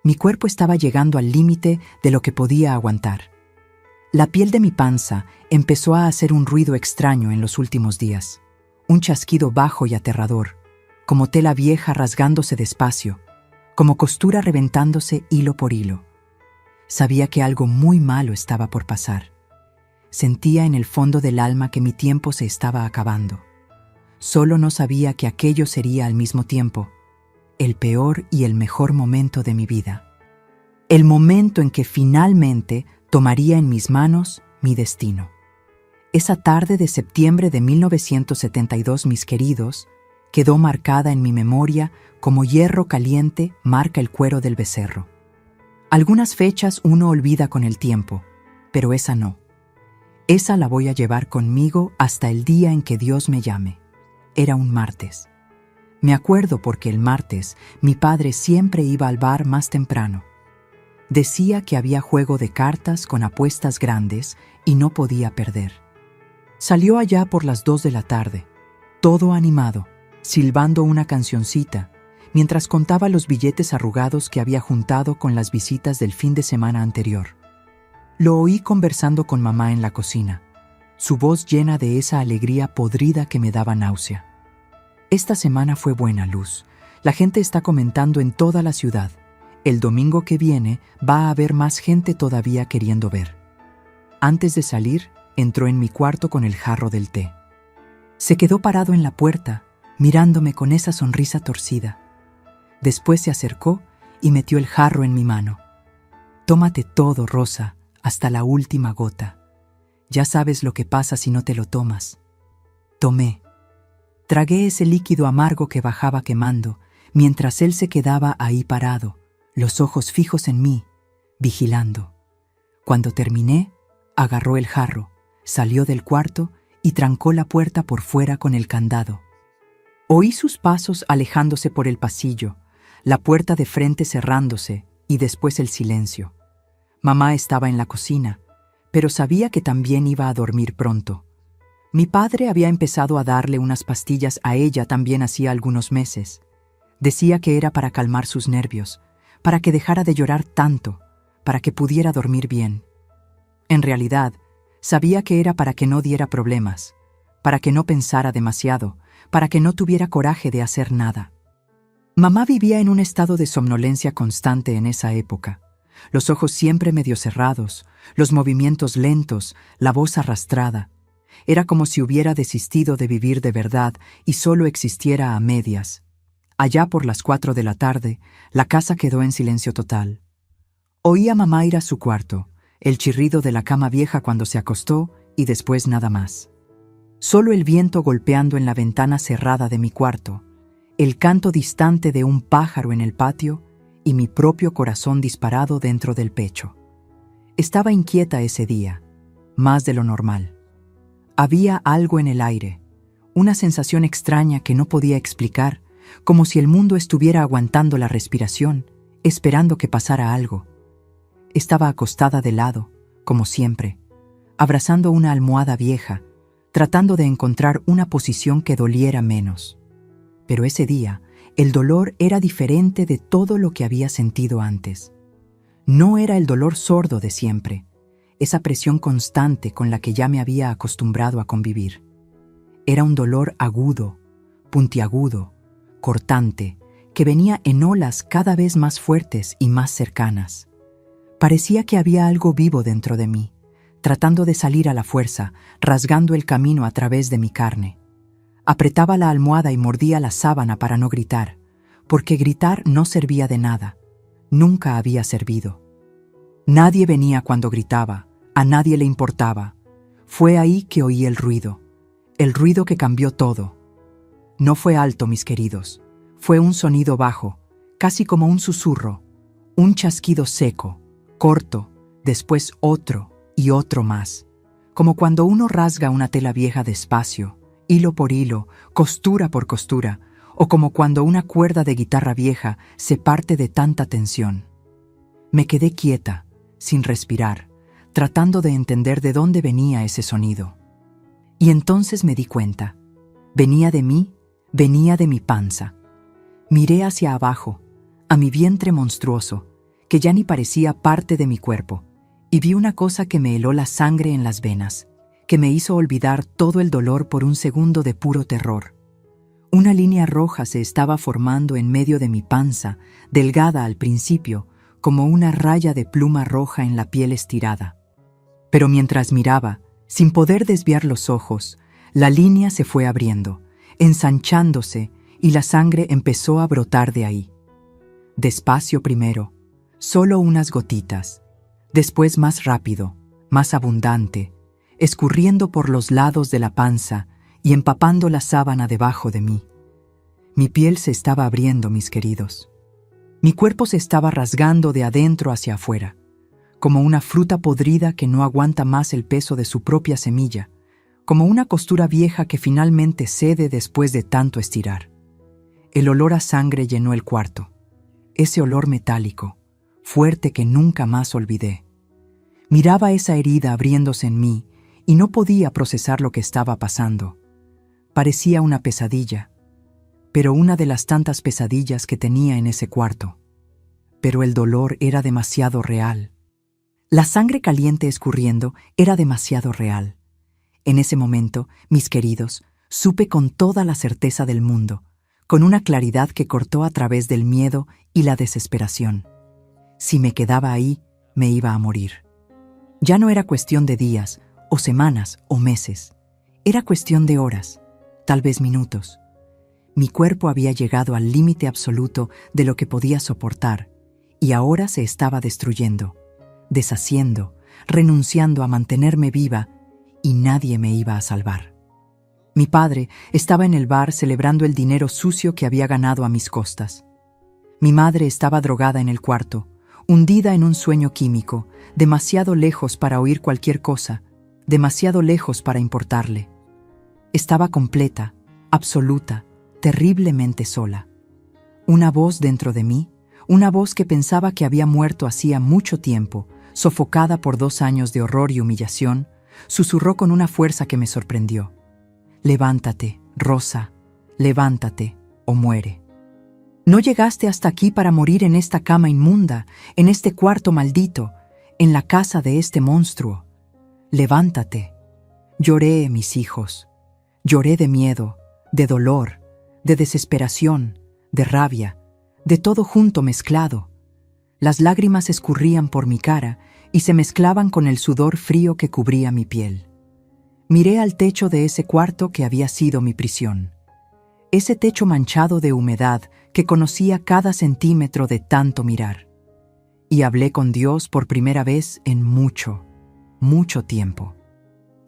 mi cuerpo estaba llegando al límite de lo que podía aguantar. La piel de mi panza empezó a hacer un ruido extraño en los últimos días, un chasquido bajo y aterrador, como tela vieja rasgándose despacio, como costura reventándose hilo por hilo. Sabía que algo muy malo estaba por pasar. Sentía en el fondo del alma que mi tiempo se estaba acabando. Solo no sabía que aquello sería al mismo tiempo el peor y el mejor momento de mi vida. El momento en que finalmente tomaría en mis manos mi destino. Esa tarde de septiembre de 1972, mis queridos, quedó marcada en mi memoria como hierro caliente marca el cuero del becerro. Algunas fechas uno olvida con el tiempo, pero esa no. Esa la voy a llevar conmigo hasta el día en que Dios me llame. Era un martes. Me acuerdo porque el martes mi padre siempre iba al bar más temprano. Decía que había juego de cartas con apuestas grandes y no podía perder. Salió allá por las 2 de la tarde, todo animado, silbando una cancioncita, mientras contaba los billetes arrugados que había juntado con las visitas del fin de semana anterior. Lo oí conversando con mamá en la cocina, su voz llena de esa alegría podrida que me daba náusea. Esta semana fue buena, Luz. La gente está comentando en toda la ciudad. El domingo que viene va a haber más gente todavía queriendo ver. Antes de salir, entró en mi cuarto con el jarro del té. Se quedó parado en la puerta, mirándome con esa sonrisa torcida. Después se acercó y metió el jarro en mi mano. Tómate todo, Rosa, hasta la última gota. Ya sabes lo que pasa si no te lo tomas. Tomé. Tragué ese líquido amargo que bajaba quemando, mientras él se quedaba ahí parado, los ojos fijos en mí, vigilando. Cuando terminé, agarró el jarro, salió del cuarto y trancó la puerta por fuera con el candado. Oí sus pasos alejándose por el pasillo, la puerta de frente cerrándose y después el silencio. Mamá estaba en la cocina, pero sabía que también iba a dormir pronto. Mi padre había empezado a darle unas pastillas a ella también hacía algunos meses. Decía que era para calmar sus nervios, para que dejara de llorar tanto, para que pudiera dormir bien. En realidad, sabía que era para que no diera problemas, para que no pensara demasiado, para que no tuviera coraje de hacer nada. Mamá vivía en un estado de somnolencia constante en esa época. Los ojos siempre medio cerrados, los movimientos lentos, la voz arrastrada. Era como si hubiera desistido de vivir de verdad y solo existiera a medias. Allá por las 4 de la tarde, la casa quedó en silencio total. Oí a mamá ir a su cuarto, el chirrido de la cama vieja cuando se acostó y después nada más. Solo el viento golpeando en la ventana cerrada de mi cuarto, el canto distante de un pájaro en el patio y mi propio corazón disparado dentro del pecho. Estaba inquieta ese día, más de lo normal. Había algo en el aire, una sensación extraña que no podía explicar, como si el mundo estuviera aguantando la respiración, esperando que pasara algo. Estaba acostada de lado, como siempre, abrazando una almohada vieja, tratando de encontrar una posición que doliera menos. Pero ese día, el dolor era diferente de todo lo que había sentido antes. No era el dolor sordo de siempre, esa presión constante con la que ya me había acostumbrado a convivir. Era un dolor agudo, puntiagudo, cortante, que venía en olas cada vez más fuertes y más cercanas. Parecía que había algo vivo dentro de mí, tratando de salir a la fuerza, rasgando el camino a través de mi carne. Apretaba la almohada y mordía la sábana para no gritar, porque gritar no servía de nada. Nunca había servido. Nadie venía cuando gritaba, a nadie le importaba. Fue ahí que oí el ruido que cambió todo. No fue alto, mis queridos, fue un sonido bajo, casi como un susurro, un chasquido seco, corto, después otro y otro más, como cuando uno rasga una tela vieja despacio, hilo por hilo, costura por costura, o como cuando una cuerda de guitarra vieja se parte de tanta tensión. Me quedé quieta, sin respirar, tratando de entender de dónde venía ese sonido. Y entonces me di cuenta. Venía de mí, venía de mi panza. Miré hacia abajo, a mi vientre monstruoso, que ya ni parecía parte de mi cuerpo, y vi una cosa que me heló la sangre en las venas, que me hizo olvidar todo el dolor por un segundo de puro terror. Una línea roja se estaba formando en medio de mi panza, delgada al principio, como una raya de pluma roja en la piel estirada. Pero mientras miraba, sin poder desviar los ojos, la línea se fue abriendo, ensanchándose, y la sangre empezó a brotar de ahí. Despacio primero, solo unas gotitas, después más rápido, más abundante, escurriendo por los lados de la panza y empapando la sábana debajo de mí. Mi piel se estaba abriendo, mis queridos. Mi cuerpo se estaba rasgando de adentro hacia afuera, como una fruta podrida que no aguanta más el peso de su propia semilla, como una costura vieja que finalmente cede después de tanto estirar. El olor a sangre llenó el cuarto, ese olor metálico, fuerte que nunca más olvidé. Miraba esa herida abriéndose en mí y no podía procesar lo que estaba pasando. Parecía una pesadilla, pero una de las tantas pesadillas que tenía en ese cuarto. Pero el dolor era demasiado real. La sangre caliente escurriendo era demasiado real. En ese momento, mis queridos, supe con toda la certeza del mundo, con una claridad que cortó a través del miedo y la desesperación. Si me quedaba ahí, me iba a morir. Ya no era cuestión de días, o semanas, o meses. Era cuestión de horas, tal vez minutos. Mi cuerpo había llegado al límite absoluto de lo que podía soportar, y ahora se estaba destruyendo, deshaciendo, renunciando a mantenerme viva, y nadie me iba a salvar. Mi padre estaba en el bar celebrando el dinero sucio que había ganado a mis costas. Mi madre estaba drogada en el cuarto, hundida en un sueño químico, demasiado lejos para oír cualquier cosa, demasiado lejos para importarle. Estaba completa, absoluta, terriblemente sola. Una voz dentro de mí, una voz que pensaba que había muerto hacía mucho tiempo, sofocada por 2 años de horror y humillación, susurró con una fuerza que me sorprendió. Levántate, Rosa, levántate o muere. No llegaste hasta aquí para morir en esta cama inmunda, en este cuarto maldito, en la casa de este monstruo. Levántate. Lloré, mis hijos. Lloré de miedo, de dolor, de desesperación, de rabia, de todo junto mezclado. Las lágrimas escurrían por mi cara y se mezclaban con el sudor frío que cubría mi piel. Miré al techo de ese cuarto que había sido mi prisión. Ese techo manchado de humedad que conocía cada centímetro de tanto mirar. Y hablé con Dios por primera vez en mucho, mucho tiempo.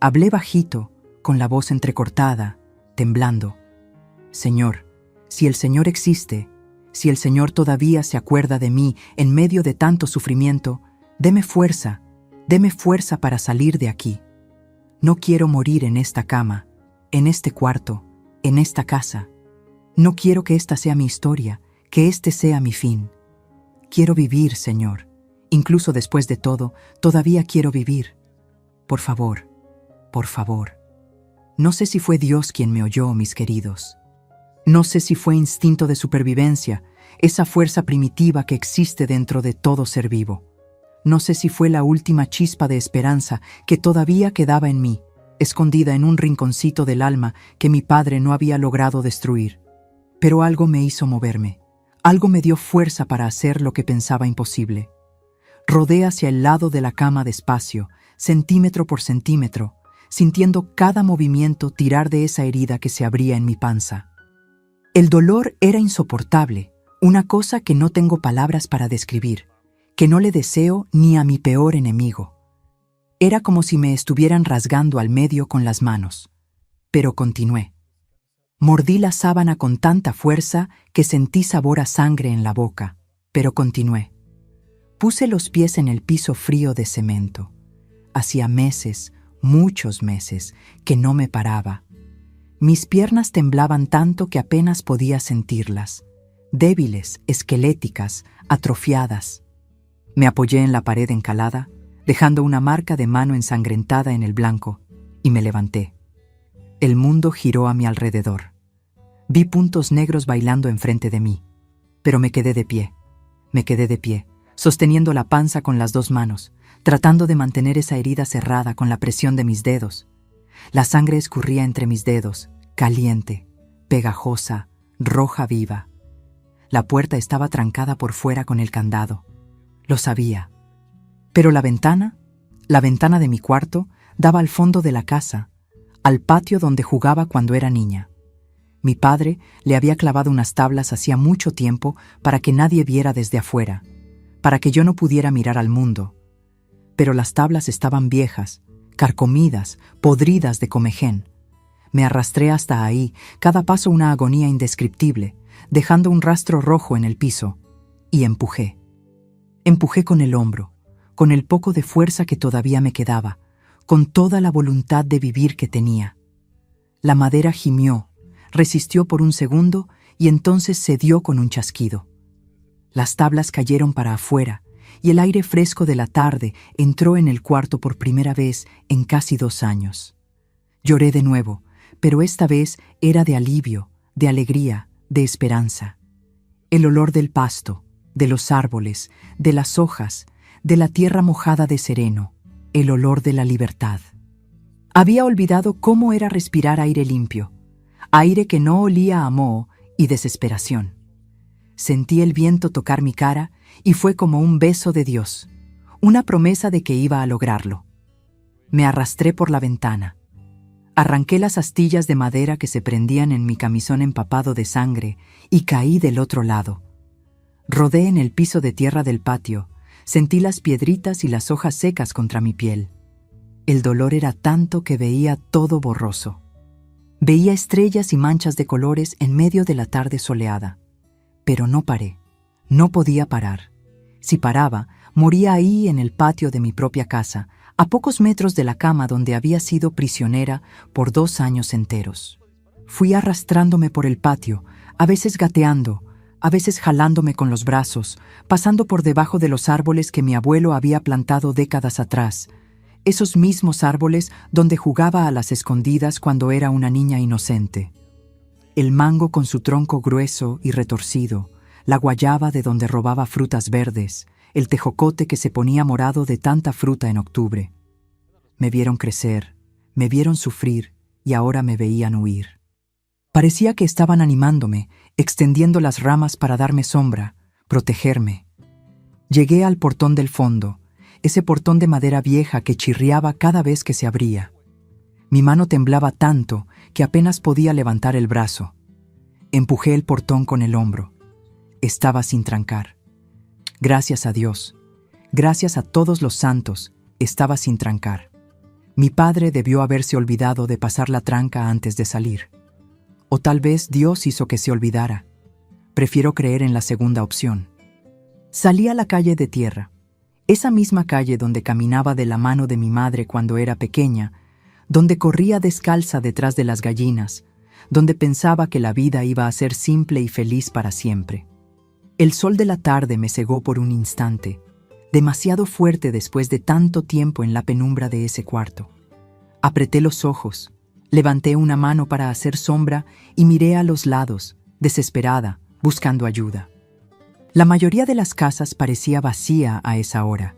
Hablé bajito, con la voz entrecortada, temblando. Señor, si el Señor existe, si el Señor todavía se acuerda de mí en medio de tanto sufrimiento, deme fuerza para salir de aquí. No quiero morir en esta cama, en este cuarto, en esta casa. No quiero que esta sea mi historia, que este sea mi fin. Quiero vivir, Señor. Incluso después de todo, todavía quiero vivir. Por favor, por favor. No sé si fue Dios quien me oyó, mis queridos. No sé si fue instinto de supervivencia, esa fuerza primitiva que existe dentro de todo ser vivo. No sé si fue la última chispa de esperanza que todavía quedaba en mí, escondida en un rinconcito del alma que mi padre no había logrado destruir. Pero algo me hizo moverme, algo me dio fuerza para hacer lo que pensaba imposible. Rodé hacia el lado de la cama despacio, centímetro por centímetro, sintiendo cada movimiento tirar de esa herida que se abría en mi panza. El dolor era insoportable, una cosa que no tengo palabras para describir, que no le deseo ni a mi peor enemigo. Era como si me estuvieran rasgando al medio con las manos. Pero continué. Mordí la sábana con tanta fuerza que sentí sabor a sangre en la boca, pero continué. Puse los pies en el piso frío de cemento. Hacía meses, muchos meses, que no me paraba. Mis piernas temblaban tanto que apenas podía sentirlas, débiles, esqueléticas, atrofiadas. Me apoyé en la pared encalada, dejando una marca de mano ensangrentada en el blanco, y me levanté. El mundo giró a mi alrededor. Vi puntos negros bailando enfrente de mí, pero me quedé de pie, sosteniendo la panza con las dos manos, tratando de mantener esa herida cerrada con la presión de mis dedos. La sangre escurría entre mis dedos, caliente, pegajosa, roja viva. La puerta estaba trancada por fuera con el candado. Lo sabía. Pero la ventana de mi cuarto, daba al fondo de la casa, al patio donde jugaba cuando era niña. Mi padre le había clavado unas tablas hacía mucho tiempo para que nadie viera desde afuera, para que yo no pudiera mirar al mundo. Pero las tablas estaban viejas, carcomidas, podridas de comején. Me arrastré hasta ahí, cada paso una agonía indescriptible, dejando un rastro rojo en el piso, y empujé. Empujé con el hombro, con el poco de fuerza que todavía me quedaba, con toda la voluntad de vivir que tenía. La madera gimió, resistió por un segundo y entonces cedió con un chasquido. Las tablas cayeron para afuera y el aire fresco de la tarde entró en el cuarto por primera vez en casi 2 años. Lloré de nuevo, pero esta vez era de alivio, de alegría, de esperanza. El olor del pasto, de los árboles, de las hojas, de la tierra mojada de sereno, el olor de la libertad. Había olvidado cómo era respirar aire limpio, aire que no olía a moho y desesperación. Sentí el viento tocar mi cara y fue como un beso de Dios, una promesa de que iba a lograrlo. Me arrastré por la ventana. Arranqué las astillas de madera que se prendían en mi camisón empapado de sangre y caí del otro lado. Rodé en el piso de tierra del patio, sentí las piedritas y las hojas secas contra mi piel. El dolor era tanto que veía todo borroso. Veía estrellas y manchas de colores en medio de la tarde soleada. Pero no paré. No podía parar. Si paraba, moría ahí en el patio de mi propia casa, a pocos metros de la cama donde había sido prisionera por 2 años enteros. Fui arrastrándome por el patio, a veces gateando, a veces jalándome con los brazos, pasando por debajo de los árboles que mi abuelo había plantado décadas atrás, esos mismos árboles donde jugaba a las escondidas cuando era una niña inocente. El mango con su tronco grueso y retorcido, la guayaba de donde robaba frutas verdes, el tejocote que se ponía morado de tanta fruta en octubre. Me vieron crecer, me vieron sufrir y ahora me veían huir. Parecía que estaban animándome, extendiendo las ramas para darme sombra, protegerme. Llegué al portón del fondo, ese portón de madera vieja que chirriaba cada vez que se abría. Mi mano temblaba tanto que apenas podía levantar el brazo. Empujé el portón con el hombro. Estaba sin trancar. Gracias a Dios, gracias a todos los santos, estaba sin trancar. Mi padre debió haberse olvidado de pasar la tranca antes de salir. O tal vez Dios hizo que se olvidara. Prefiero creer en la segunda opción. Salí a la calle de tierra, esa misma calle donde caminaba de la mano de mi madre cuando era pequeña, donde corría descalza detrás de las gallinas, donde pensaba que la vida iba a ser simple y feliz para siempre. El sol de la tarde me cegó por un instante, demasiado fuerte después de tanto tiempo en la penumbra de ese cuarto. Apreté los ojos, levanté una mano para hacer sombra y miré a los lados, desesperada, buscando ayuda. La mayoría de las casas parecía vacía a esa hora.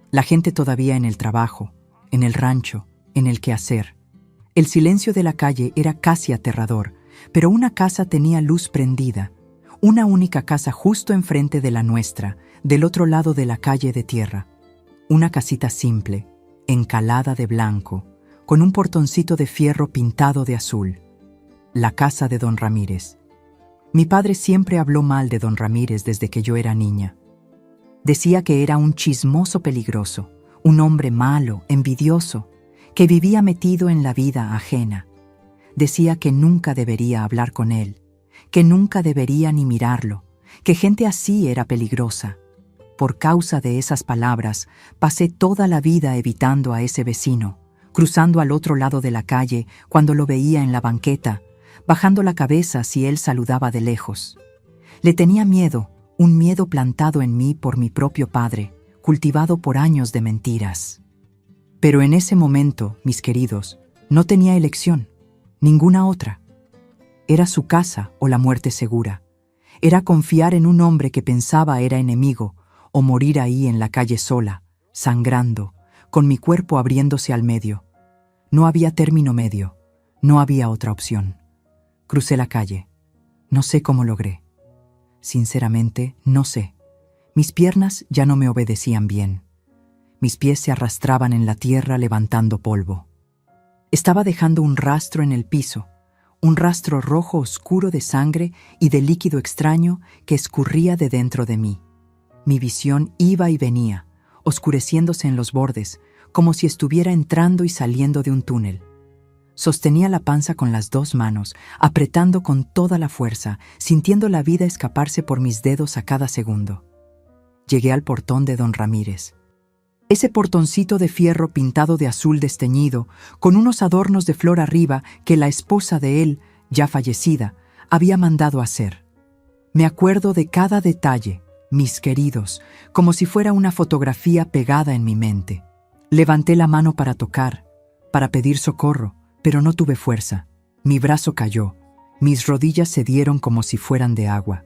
La gente todavía en el trabajo, en el rancho, en el quehacer. El silencio de la calle era casi aterrador, pero una casa tenía luz prendida. Una única casa justo enfrente de la nuestra, del otro lado de la calle de tierra. Una casita simple, encalada de blanco, con un portoncito de fierro pintado de azul. La casa de don Ramírez. Mi padre siempre habló mal de don Ramírez desde que yo era niña. Decía que era un chismoso peligroso, un hombre malo, envidioso, que vivía metido en la vida ajena. Decía que nunca debería hablar con él, que nunca debería ni mirarlo, que gente así era peligrosa. Por causa de esas palabras, pasé toda la vida evitando a ese vecino, cruzando al otro lado de la calle cuando lo veía en la banqueta, bajando la cabeza si él saludaba de lejos. Le tenía miedo, un miedo plantado en mí por mi propio padre, cultivado por años de mentiras. Pero en ese momento, mis queridos, no tenía elección, ninguna otra. Era su casa o la muerte segura. Era confiar en un hombre que pensaba era enemigo, o morir ahí en la calle sola, sangrando, con mi cuerpo abriéndose al medio. No había término medio, no había otra opción. Crucé la calle. No sé cómo logré. Sinceramente, no sé. Mis piernas ya no me obedecían bien. Mis pies se arrastraban en la tierra levantando polvo. Estaba dejando un rastro en el piso, un rastro rojo oscuro de sangre y de líquido extraño que escurría de dentro de mí. Mi visión iba y venía, oscureciéndose en los bordes, como si estuviera entrando y saliendo de un túnel. Sostenía la panza con las dos manos, apretando con toda la fuerza, sintiendo la vida escaparse por mis dedos a cada segundo. Llegué al portón de don Ramírez. Ese portoncito de fierro pintado de azul desteñido, con unos adornos de flor arriba que la esposa de él, ya fallecida, había mandado hacer. Me acuerdo de cada detalle, mis queridos, como si fuera una fotografía pegada en mi mente. Levanté la mano para tocar, para pedir socorro, pero no tuve fuerza. Mi brazo cayó, mis rodillas se dieron como si fueran de agua.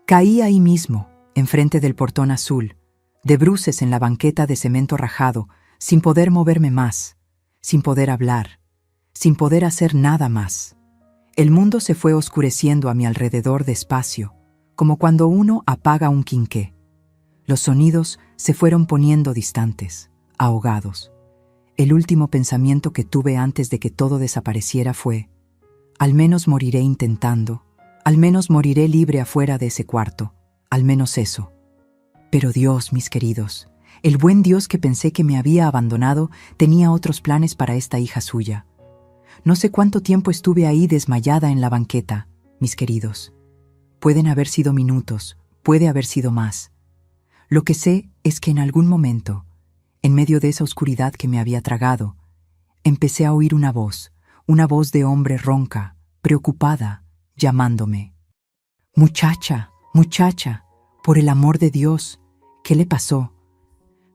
Caí ahí mismo, enfrente del portón azul, de bruces en la banqueta de cemento rajado, sin poder moverme más, sin poder hablar, sin poder hacer nada más. El mundo se fue oscureciendo a mi alrededor despacio, como cuando uno apaga un quinqué. Los sonidos se fueron poniendo distantes, ahogados. El último pensamiento que tuve antes de que todo desapareciera fue: al menos moriré intentando, al menos moriré libre afuera de ese cuarto, al menos eso. Pero Dios, mis queridos, el buen Dios que pensé que me había abandonado, tenía otros planes para esta hija suya. No sé cuánto tiempo estuve ahí desmayada en la banqueta, mis queridos. Pueden haber sido minutos, puede haber sido más. Lo que sé es que en algún momento, en medio de esa oscuridad que me había tragado, empecé a oír una voz de hombre ronca, preocupada, llamándome. Muchacha, muchacha, por el amor de Dios, ¿qué le pasó?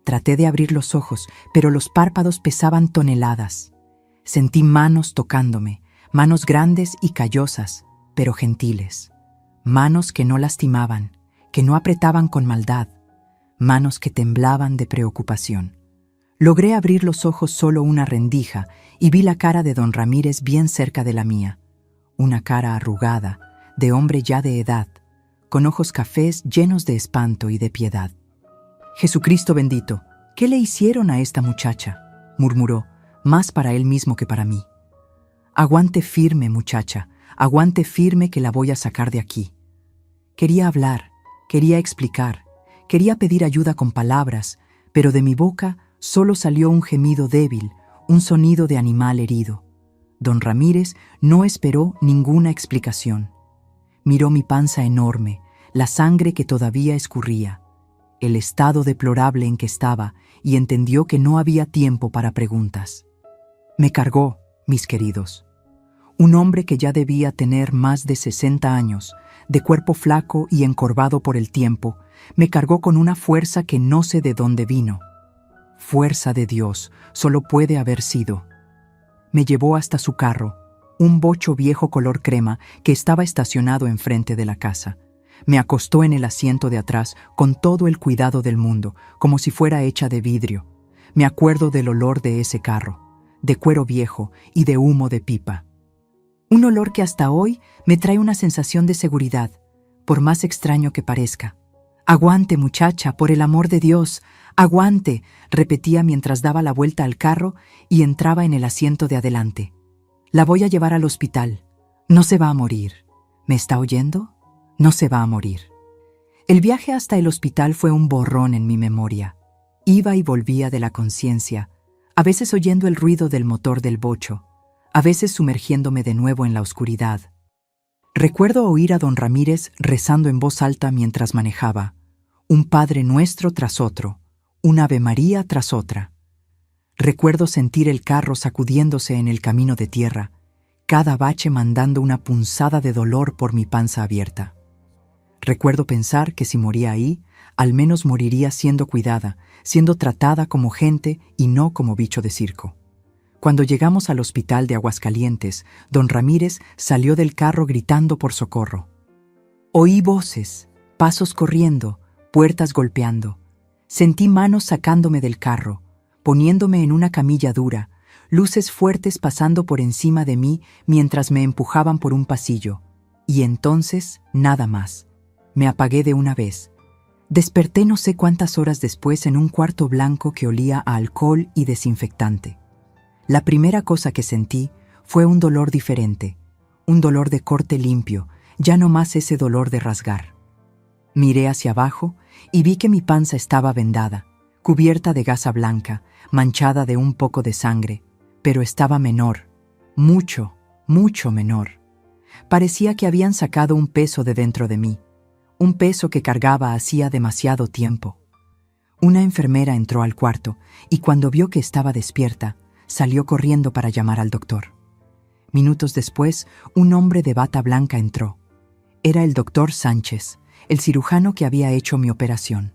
Traté de abrir los ojos, pero los párpados pesaban toneladas. Sentí manos tocándome, manos grandes y callosas, pero gentiles. Manos que no lastimaban, que no apretaban con maldad, manos que temblaban de preocupación. Logré abrir los ojos solo una rendija y vi la cara de don Ramírez bien cerca de la mía. Una cara arrugada, de hombre ya de edad, con ojos cafés llenos de espanto y de piedad. «Jesucristo bendito, ¿qué le hicieron a esta muchacha?», murmuró, más para él mismo que para mí. «Aguante firme, muchacha, aguante firme que la voy a sacar de aquí». Quería hablar, quería explicar, quería pedir ayuda con palabras, pero de mi boca solo salió un gemido débil, un sonido de animal herido. Don Ramírez no esperó ninguna explicación. Miró mi panza enorme, la sangre que todavía escurría, el estado deplorable en que estaba, y entendió que no había tiempo para preguntas. Me cargó, mis queridos. Un hombre que ya debía tener más de 60 años, de cuerpo flaco y encorvado por el tiempo, me cargó con una fuerza que no sé de dónde vino. Fuerza de Dios, solo puede haber sido. Me llevó hasta su carro, un bocho viejo color crema que estaba estacionado enfrente de la casa. Me acostó en el asiento de atrás con todo el cuidado del mundo, como si fuera hecha de vidrio. Me acuerdo del olor de ese carro, de cuero viejo y de humo de pipa. Un olor que hasta hoy me trae una sensación de seguridad, por más extraño que parezca. «Aguante, muchacha, por el amor de Dios, aguante», repetía mientras daba la vuelta al carro y entraba en el asiento de adelante. «La voy a llevar al hospital. No se va a morir. ¿Me está oyendo? No se va a morir». El viaje hasta el hospital fue un borrón en mi memoria. Iba y volvía de la conciencia, a veces oyendo el ruido del motor del bocho, a veces sumergiéndome de nuevo en la oscuridad. Recuerdo oír a don Ramírez rezando en voz alta mientras manejaba, un Padre Nuestro tras otro, un Ave María tras otra. Recuerdo sentir el carro sacudiéndose en el camino de tierra, cada bache mandando una punzada de dolor por mi panza abierta. Recuerdo pensar que si moría ahí, Al menos moriría siendo cuidada, siendo tratada como gente y no como bicho de circo. Cuando llegamos al hospital de Aguascalientes, don Ramírez salió del carro gritando por socorro. Oí voces, pasos corriendo, puertas golpeando. Sentí manos sacándome del carro, poniéndome en una camilla dura, luces fuertes pasando por encima de mí mientras me empujaban por un pasillo. Y entonces, nada más. Me apagué de una vez. Desperté no sé cuántas horas después en un cuarto blanco que olía a alcohol y desinfectante. La primera cosa que sentí fue un dolor diferente, un dolor de corte limpio, ya no más ese dolor de rasgar. Miré hacia abajo y vi que mi panza estaba vendada, cubierta de gasa blanca, manchada de un poco de sangre, pero estaba menor, mucho, mucho menor. Parecía que habían sacado un peso de dentro de mí, un peso que cargaba hacía demasiado tiempo. Una enfermera entró al cuarto y cuando vio que estaba despierta, salió corriendo para llamar al doctor. Minutos después, un hombre de bata blanca entró. Era el doctor Sánchez, el cirujano que había hecho mi operación.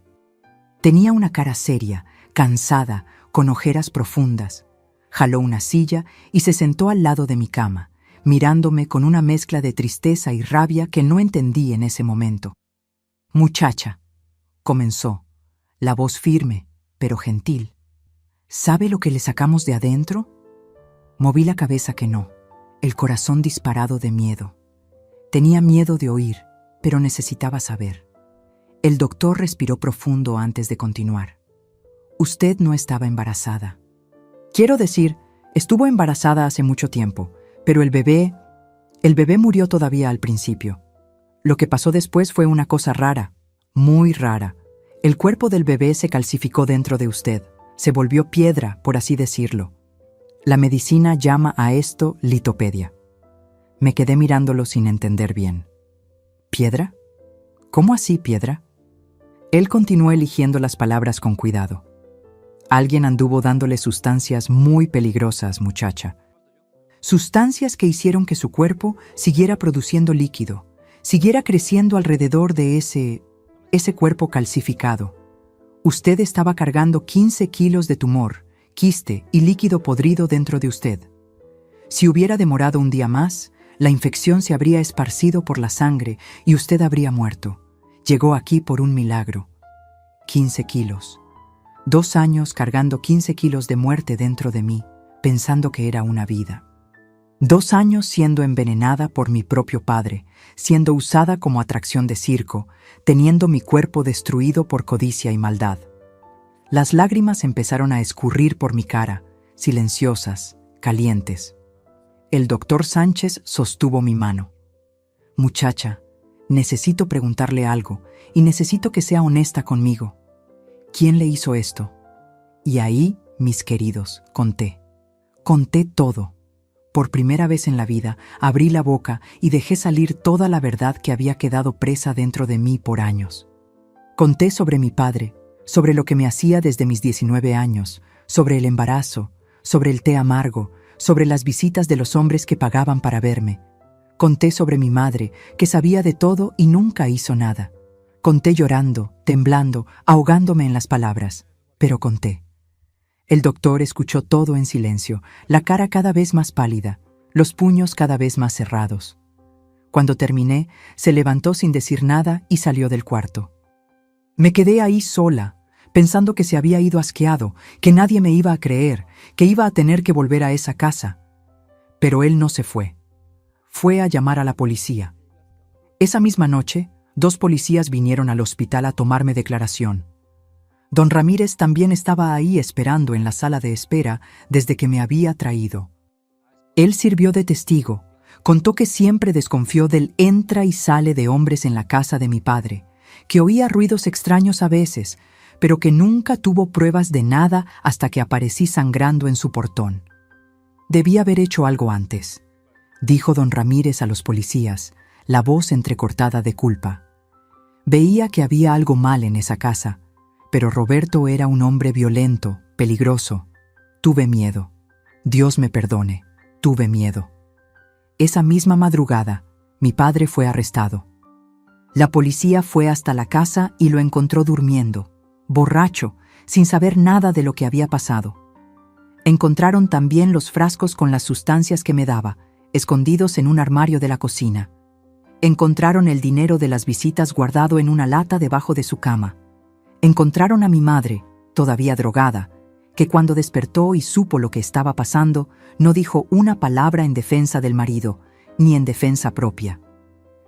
Tenía una cara seria, cansada, con ojeras profundas. Jaló una silla y se sentó al lado de mi cama, mirándome con una mezcla de tristeza y rabia que no entendí en ese momento. «Muchacha», comenzó, la voz firme, pero gentil. «¿Sabe lo que le sacamos de adentro?» Moví la cabeza que no, el corazón disparado de miedo. Tenía miedo de oír, pero necesitaba saber. El doctor respiró profundo antes de continuar. «Usted no estaba embarazada. Quiero decir, estuvo embarazada hace mucho tiempo, pero el bebé murió todavía al principio. Lo que pasó después fue una cosa rara, muy rara. El cuerpo del bebé se calcificó dentro de usted, se volvió piedra, por así decirlo. La medicina llama a esto litopedia». Me quedé mirándolo sin entender bien. ¿Piedra? ¿Cómo así piedra? Él continuó eligiendo las palabras con cuidado. Alguien anduvo dándole sustancias muy peligrosas, muchacha. Sustancias que hicieron que su cuerpo siguiera produciendo líquido, siguiera creciendo alrededor de ese cuerpo calcificado. Usted estaba cargando 15 kilos de tumor, quiste y líquido podrido dentro de usted. Si hubiera demorado un día más, la infección se habría esparcido por la sangre y usted habría muerto. Llegó aquí por un milagro. 15 kilos. 2 años cargando 15 kilos de muerte dentro de mí, pensando que era una vida. 2 años siendo envenenada por mi propio padre, siendo usada como atracción de circo, teniendo mi cuerpo destruido por codicia y maldad. Las lágrimas empezaron a escurrir por mi cara, silenciosas, calientes. El doctor Sánchez sostuvo mi mano. «Muchacha, necesito preguntarle algo y necesito que sea honesta conmigo. ¿Quién le hizo esto?» Y ahí, mis queridos, conté todo. Por primera vez en la vida, abrí la boca y dejé salir toda la verdad que había quedado presa dentro de mí por años. Conté sobre mi padre, sobre lo que me hacía desde mis 19 años, sobre el embarazo, sobre el té amargo, sobre las visitas de los hombres que pagaban para verme. Conté sobre mi madre, que sabía de todo y nunca hizo nada. Conté llorando, temblando, ahogándome en las palabras, pero conté. El doctor escuchó todo en silencio, la cara cada vez más pálida, los puños cada vez más cerrados. Cuando terminé, se levantó sin decir nada y salió del cuarto. Me quedé ahí sola, pensando que se había ido asqueado, que nadie me iba a creer, que iba a tener que volver a esa casa. Pero él no se fue. Fue a llamar a la policía. Esa misma noche, 2 policías vinieron al hospital a tomarme declaración. Don Ramírez también estaba ahí esperando en la sala de espera desde que me había traído. Él sirvió de testigo, contó que siempre desconfió del entra y sale de hombres en la casa de mi padre, que oía ruidos extraños a veces, pero que nunca tuvo pruebas de nada hasta que aparecí sangrando en su portón. Debí haber hecho algo antes, dijo don Ramírez a los policías, la voz entrecortada de culpa. Veía que había algo mal en esa casa, pero Roberto era un hombre violento, peligroso. Tuve miedo. Dios me perdone, tuve miedo. Esa misma madrugada, mi padre fue arrestado. La policía fue hasta la casa y lo encontró durmiendo, borracho, sin saber nada de lo que había pasado. Encontraron también los frascos con las sustancias que me daba, escondidos en un armario de la cocina. Encontraron el dinero de las visitas guardado en una lata debajo de su cama. Encontraron a mi madre, todavía drogada, que cuando despertó y supo lo que estaba pasando, no dijo una palabra en defensa del marido, ni en defensa propia.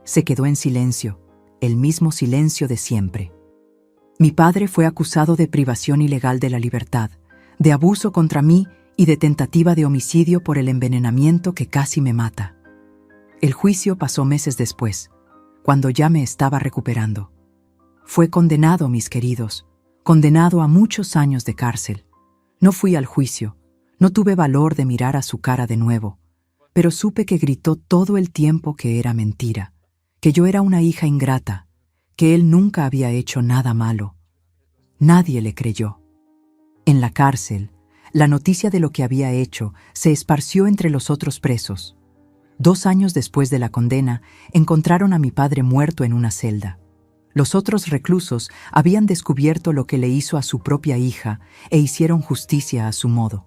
Se quedó en silencio, el mismo silencio de siempre. Mi padre fue acusado de privación ilegal de la libertad, de abuso contra mí y de tentativa de homicidio por el envenenamiento que casi me mata. El juicio pasó meses después, cuando ya me estaba recuperando. Fue condenado, mis queridos, condenado a muchos años de cárcel. No fui al juicio, no tuve valor de mirar a su cara de nuevo, pero supe que gritó todo el tiempo que era mentira, que yo era una hija ingrata, que él nunca había hecho nada malo. Nadie le creyó. En la cárcel, la noticia de lo que había hecho se esparció entre los otros presos. 2 años después de la condena, encontraron a mi padre muerto en una celda. Los otros reclusos habían descubierto lo que le hizo a su propia hija e hicieron justicia a su modo.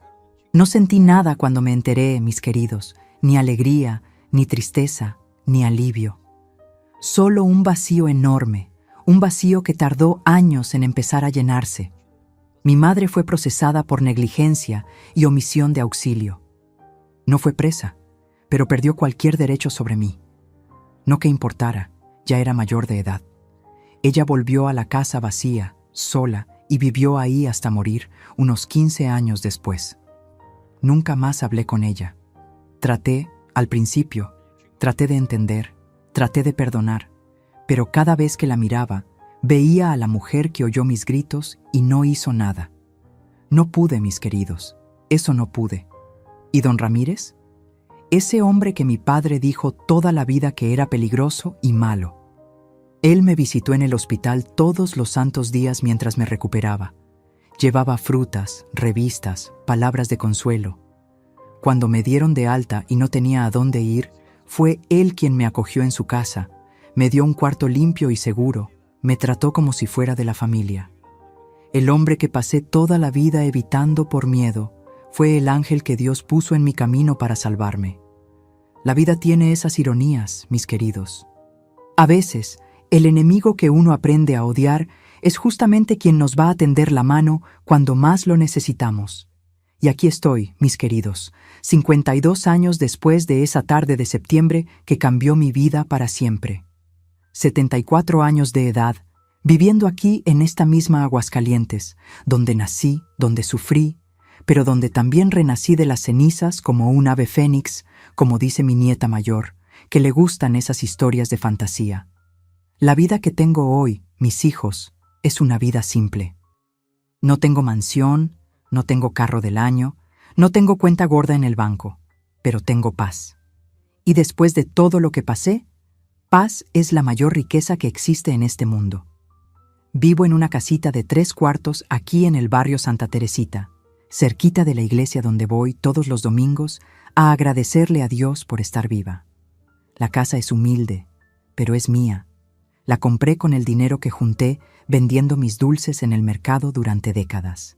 No sentí nada cuando me enteré, mis queridos, ni alegría, ni tristeza, ni alivio. Solo un vacío enorme, un vacío que tardó años en empezar a llenarse. Mi madre fue procesada por negligencia y omisión de auxilio. No fue presa, pero perdió cualquier derecho sobre mí. No que importara, ya era mayor de edad. Ella volvió a la casa vacía, sola, y vivió ahí hasta morir, unos 15 años después. Nunca más hablé con ella. Al principio, traté de entender, traté de perdonar, pero cada vez que la miraba, veía a la mujer que oyó mis gritos y no hizo nada. No pude, mis queridos, eso no pude. ¿Y don Ramírez? Ese hombre que mi padre dijo toda la vida que era peligroso y malo. Él me visitó en el hospital todos los santos días mientras me recuperaba. Llevaba frutas, revistas, palabras de consuelo. Cuando me dieron de alta y no tenía a dónde ir, fue él quien me acogió en su casa, me dio un cuarto limpio y seguro, me trató como si fuera de la familia. El hombre que pasé toda la vida evitando por miedo, fue el ángel que Dios puso en mi camino para salvarme. La vida tiene esas ironías, mis queridos. A veces, el enemigo que uno aprende a odiar es justamente quien nos va a tender la mano cuando más lo necesitamos. Y aquí estoy, mis queridos, 52 años después de esa tarde de septiembre que cambió mi vida para siempre. 74 años de edad, viviendo aquí en esta misma Aguascalientes, donde nací, donde sufrí, pero donde también renací de las cenizas como un ave fénix, como dice mi nieta mayor, que le gustan esas historias de fantasía. La vida que tengo hoy, mis hijos, es una vida simple. No tengo mansión, no tengo carro del año, no tengo cuenta gorda en el banco, pero tengo paz. Y después de todo lo que pasé, paz es la mayor riqueza que existe en este mundo. Vivo en una casita de 3 cuartos aquí en el barrio Santa Teresita, cerquita de la iglesia donde voy todos los domingos a agradecerle a Dios por estar viva. La casa es humilde, pero es mía. La compré con el dinero que junté vendiendo mis dulces en el mercado durante décadas.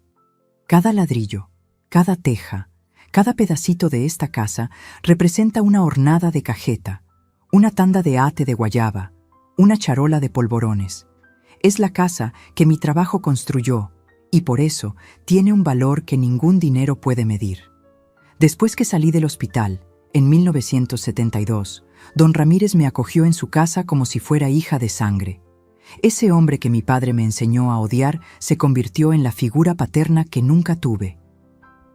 Cada ladrillo, cada teja, cada pedacito de esta casa representa una hornada de cajeta, una tanda de ate de guayaba, una charola de polvorones. Es la casa que mi trabajo construyó y por eso tiene un valor que ningún dinero puede medir. Después que salí del hospital, en 1972, don Ramírez me acogió en su casa como si fuera hija de sangre. Ese hombre que mi padre me enseñó a odiar se convirtió en la figura paterna que nunca tuve.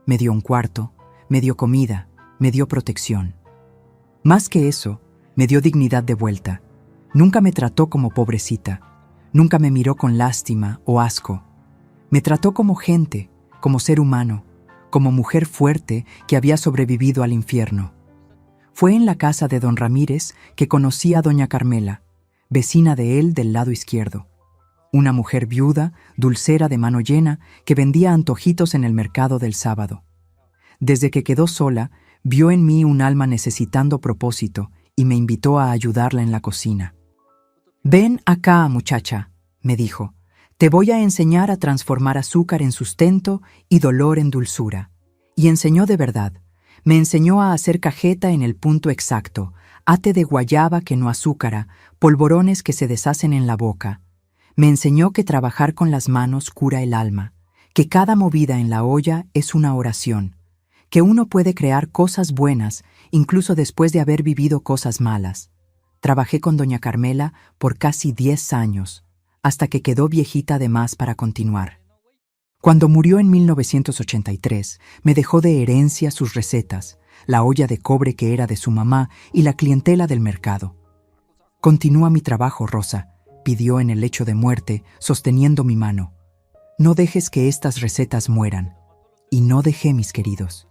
Me dio un cuarto, me dio comida, me dio protección. Más que eso, me dio dignidad de vuelta. Nunca me trató como pobrecita, nunca me miró con lástima o asco. Me trató como gente, como ser humano, como mujer fuerte que había sobrevivido al infierno. Fue en la casa de don Ramírez que conocí a doña Carmela, vecina de él del lado izquierdo. Una mujer viuda, dulcera de mano llena, que vendía antojitos en el mercado del sábado. Desde que quedó sola, vio en mí un alma necesitando propósito y me invitó a ayudarla en la cocina. Ven acá, muchacha, me dijo. Te voy a enseñar a transformar azúcar en sustento y dolor en dulzura. Y enseñó de verdad. Me enseñó a hacer cajeta en el punto exacto, ate de guayaba que no azúcara, polvorones que se deshacen en la boca. Me enseñó que trabajar con las manos cura el alma, que cada movida en la olla es una oración, que uno puede crear cosas buenas incluso después de haber vivido cosas malas. Trabajé con doña Carmela por casi 10 años, hasta que quedó viejita de más para continuar. Cuando murió en 1983, me dejó de herencia sus recetas, la olla de cobre que era de su mamá y la clientela del mercado. Continúa mi trabajo, Rosa, pidió en el lecho de muerte, sosteniendo mi mano. No dejes que estas recetas mueran. Y no dejé, mis queridos.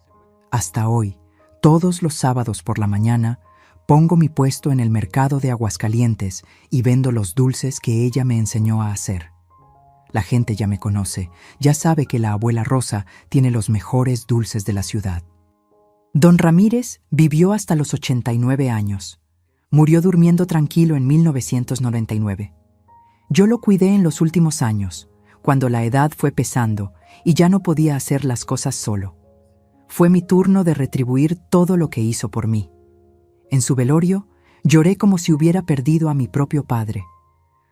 Hasta hoy, todos los sábados por la mañana, pongo mi puesto en el mercado de Aguascalientes y vendo los dulces que ella me enseñó a hacer. La gente ya me conoce, ya sabe que la abuela Rosa tiene los mejores dulces de la ciudad. Don Ramírez vivió hasta los 89 años. Murió durmiendo tranquilo en 1999. Yo lo cuidé en los últimos años, cuando la edad fue pesando y ya no podía hacer las cosas solo. Fue mi turno de retribuir todo lo que hizo por mí. En su velorio, lloré como si hubiera perdido a mi propio padre.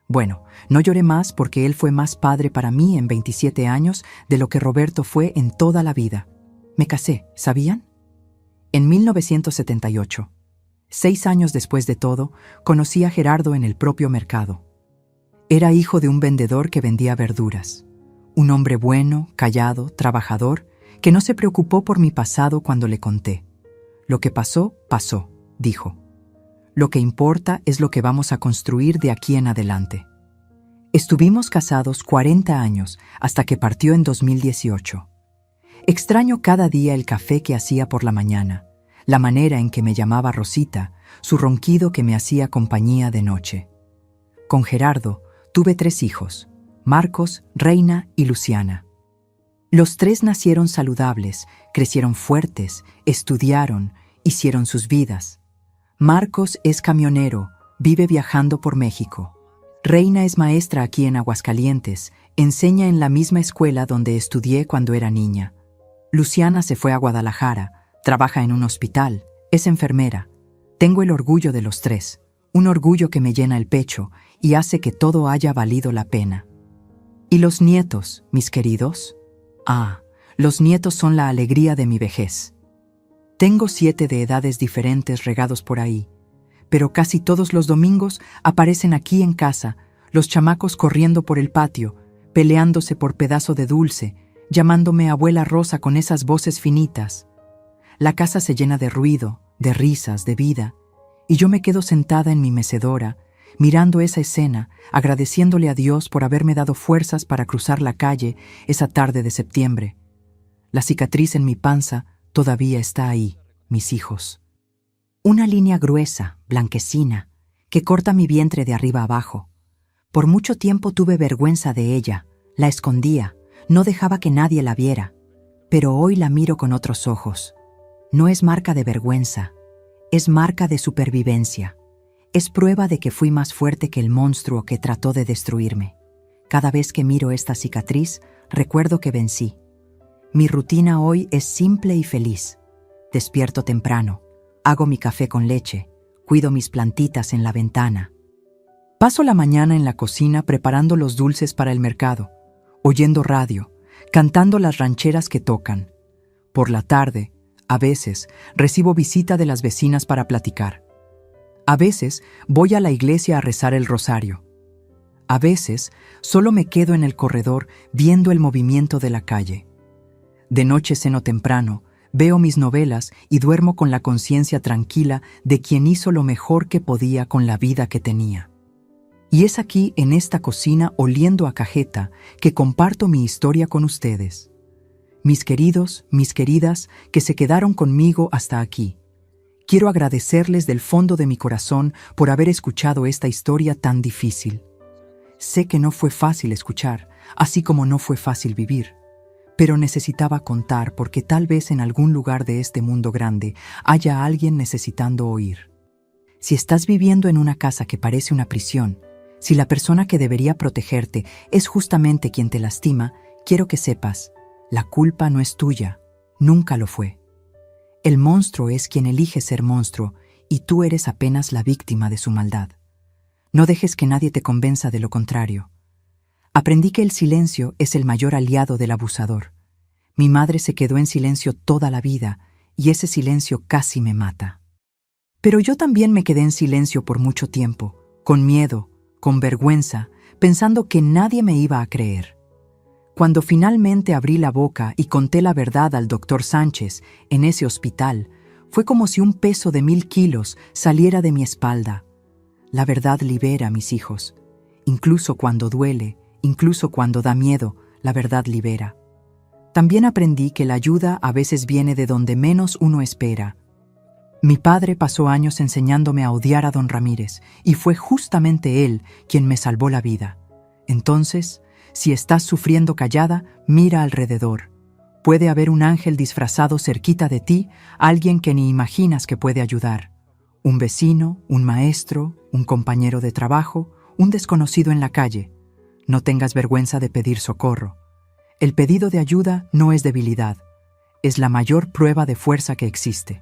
Bueno, no lloré más porque él fue más padre para mí en 27 años de lo que Roberto fue en toda la vida. Me casé, ¿sabían? En 1978. 6 años después de todo, conocí a Gerardo en el propio mercado. Era hijo de un vendedor que vendía verduras. Un hombre bueno, callado, trabajador, que no se preocupó por mi pasado cuando le conté. Lo que pasó, pasó, dijo. Lo que importa es lo que vamos a construir de aquí en adelante. Estuvimos casados 40 años hasta que partió en 2018. Extraño cada día el café que hacía por la mañana, la manera en que me llamaba Rosita, su ronquido que me hacía compañía de noche. Con Gerardo tuve 3 hijos, Marcos, Reina y Luciana. Los 3 nacieron saludables, crecieron fuertes, estudiaron, hicieron sus vidas. Marcos es camionero, vive viajando por México. Reina es maestra aquí en Aguascalientes, enseña en la misma escuela donde estudié cuando era niña. Luciana se fue a Guadalajara, trabaja en un hospital, es enfermera. Tengo el orgullo de los 3, un orgullo que me llena el pecho y hace que todo haya valido la pena. ¿Y los nietos, mis queridos? Los nietos son la alegría de mi vejez. Tengo 7 de edades diferentes regados por ahí, pero casi todos los domingos aparecen aquí en casa, los chamacos corriendo por el patio, peleándose por pedazo de dulce, llamándome abuela Rosa con esas voces finitas. La casa se llena de ruido, de risas, de vida, y yo me quedo sentada en mi mecedora, mirando esa escena, agradeciéndole a Dios por haberme dado fuerzas para cruzar la calle esa tarde de septiembre. La cicatriz en mi panza todavía está ahí, mis hijos. Una línea gruesa, blanquecina, que corta mi vientre de arriba abajo. Por mucho tiempo tuve vergüenza de ella, la escondía, no dejaba que nadie la viera, pero hoy la miro con otros ojos. No es marca de vergüenza, es marca de supervivencia. Es prueba de que fui más fuerte que el monstruo que trató de destruirme. Cada vez que miro esta cicatriz, recuerdo que vencí. Mi rutina hoy es simple y feliz. Despierto temprano, hago mi café con leche, cuido mis plantitas en la ventana. Paso la mañana en la cocina preparando los dulces para el mercado, oyendo radio, cantando las rancheras que tocan. Por la tarde, a veces, recibo visita de las vecinas para platicar. A veces, voy a la iglesia a rezar el rosario. A veces, solo me quedo en el corredor viendo el movimiento de la calle. De noche ceno temprano, veo mis novelas y duermo con la conciencia tranquila de quien hizo lo mejor que podía con la vida que tenía. Y es aquí, en esta cocina, oliendo a cajeta, que comparto mi historia con ustedes. Mis queridos, mis queridas, que se quedaron conmigo hasta aquí. Quiero agradecerles del fondo de mi corazón por haber escuchado esta historia tan difícil. Sé que no fue fácil escuchar, así como no fue fácil vivir. Pero necesitaba contar porque tal vez en algún lugar de este mundo grande haya alguien necesitando oír. Si estás viviendo en una casa que parece una prisión, Si la persona que debería protegerte es justamente quien te lastima, quiero que sepas, la culpa no es tuya, nunca lo fue. El monstruo es quien elige ser monstruo y tú eres apenas la víctima de su maldad. No dejes que nadie te convenza de lo contrario. Aprendí que el silencio es el mayor aliado del abusador. Mi madre se quedó en silencio toda la vida y ese silencio casi me mata. Pero yo también me quedé en silencio por mucho tiempo, con miedo, con vergüenza, pensando que nadie me iba a creer. Cuando finalmente abrí la boca y conté la verdad al doctor Sánchez en ese hospital, fue como si un peso de 1000 kilos saliera de mi espalda. La verdad libera, mis hijos. Incluso cuando duele, incluso cuando da miedo, la verdad libera. También aprendí que la ayuda a veces viene de donde menos uno espera. Mi padre pasó años enseñándome a odiar a don Ramírez, y fue justamente él quien me salvó la vida. Entonces, si estás sufriendo callada, mira alrededor. Puede haber un ángel disfrazado cerquita de ti, alguien que ni imaginas que puede ayudar. Un vecino, un maestro, un compañero de trabajo, un desconocido en la calle. No tengas vergüenza de pedir socorro. El pedido de ayuda no es debilidad, es la mayor prueba de fuerza que existe.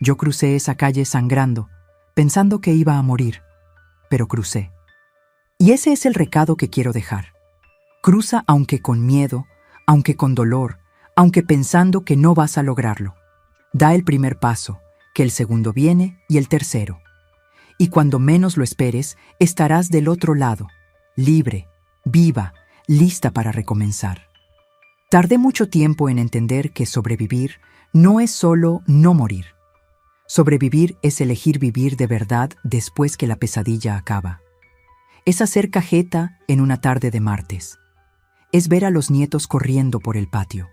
Yo crucé esa calle sangrando, pensando que iba a morir, pero crucé. Y ese es el recado que quiero dejar. Cruza aunque con miedo, aunque con dolor, aunque pensando que no vas a lograrlo. Da el primer paso, que el segundo viene y el tercero. Y cuando menos lo esperes, estarás del otro lado, libre, viva, lista para recomenzar. Tardé mucho tiempo en entender que sobrevivir no es solo no morir. Sobrevivir es elegir vivir de verdad después que la pesadilla acaba. Es hacer cajeta en una tarde de martes. Es ver a los nietos corriendo por el patio.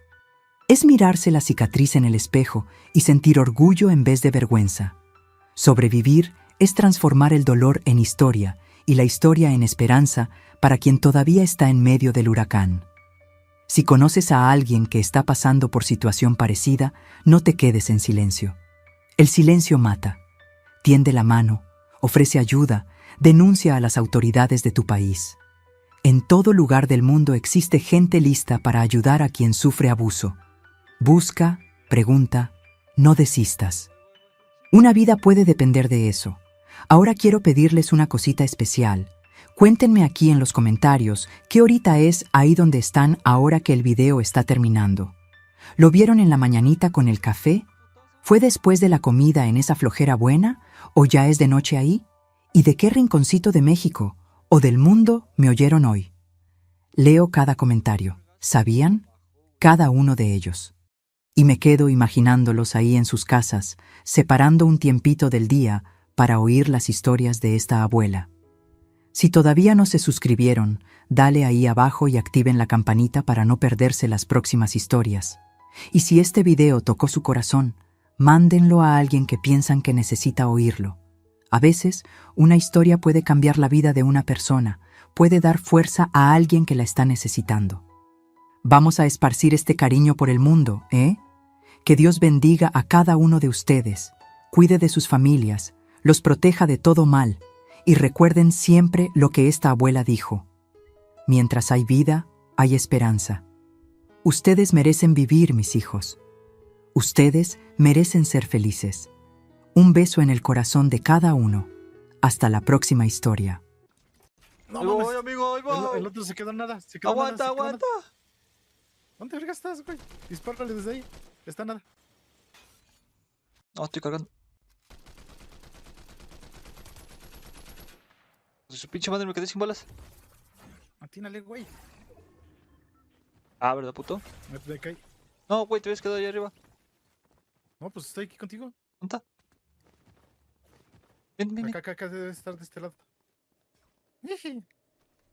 Es mirarse la cicatriz en el espejo y sentir orgullo en vez de vergüenza. Sobrevivir es transformar el dolor en historia y la historia en esperanza para quien todavía está en medio del huracán. Si conoces a alguien que está pasando por situación parecida, no te quedes en silencio. El silencio mata. Tiende la mano, ofrece ayuda, denuncia a las autoridades de tu país. En todo lugar del mundo existe gente lista para ayudar a quien sufre abuso. Busca, pregunta, no desistas. Una vida puede depender de eso. Ahora quiero pedirles una cosita especial. Cuéntenme aquí en los comentarios qué horita es ahí donde están ahora que el video está terminando. ¿Lo vieron en la mañanita con el café? ¿Fue después de la comida en esa flojera buena? ¿O ya es de noche ahí? ¿Y de qué rinconcito de México o del mundo me oyeron hoy? Leo cada comentario. ¿Sabían? Cada uno de ellos. Y me quedo imaginándolos ahí en sus casas, separando un tiempito del día para oír las historias de esta abuela. Si todavía no se suscribieron, dale ahí abajo y activen la campanita para no perderse las próximas historias. Y si este video tocó su corazón, mándenlo a alguien que piensan que necesita oírlo. A veces, una historia puede cambiar la vida de una persona, puede dar fuerza a alguien que la está necesitando. Vamos a esparcir este cariño por el mundo, ¿eh? Que Dios bendiga a cada uno de ustedes, cuide de sus familias, los proteja de todo mal, y recuerden siempre lo que esta abuela dijo. Mientras hay vida, hay esperanza. Ustedes merecen vivir, mis hijos. Ustedes merecen ser felices. Un beso en el corazón de cada uno. Hasta la próxima historia. No Ahí mames. voy, amigo, ahí voy. El otro se quedó en nada. Se quedó Aguanta, en nada, aguanta. ¿Dónde verga estás, güey? Dispárale desde ahí. Está nada. No, estoy cargando. Su pinche madre me quedé sin balas. Atínale, güey. Ah, ¿verdad, puto? Me caí. No, güey, te habías quedado ahí arriba. No, pues estoy aquí contigo. ¿Dónde está? Ven, ven, ven. Acá debe estar de este lado. Iji.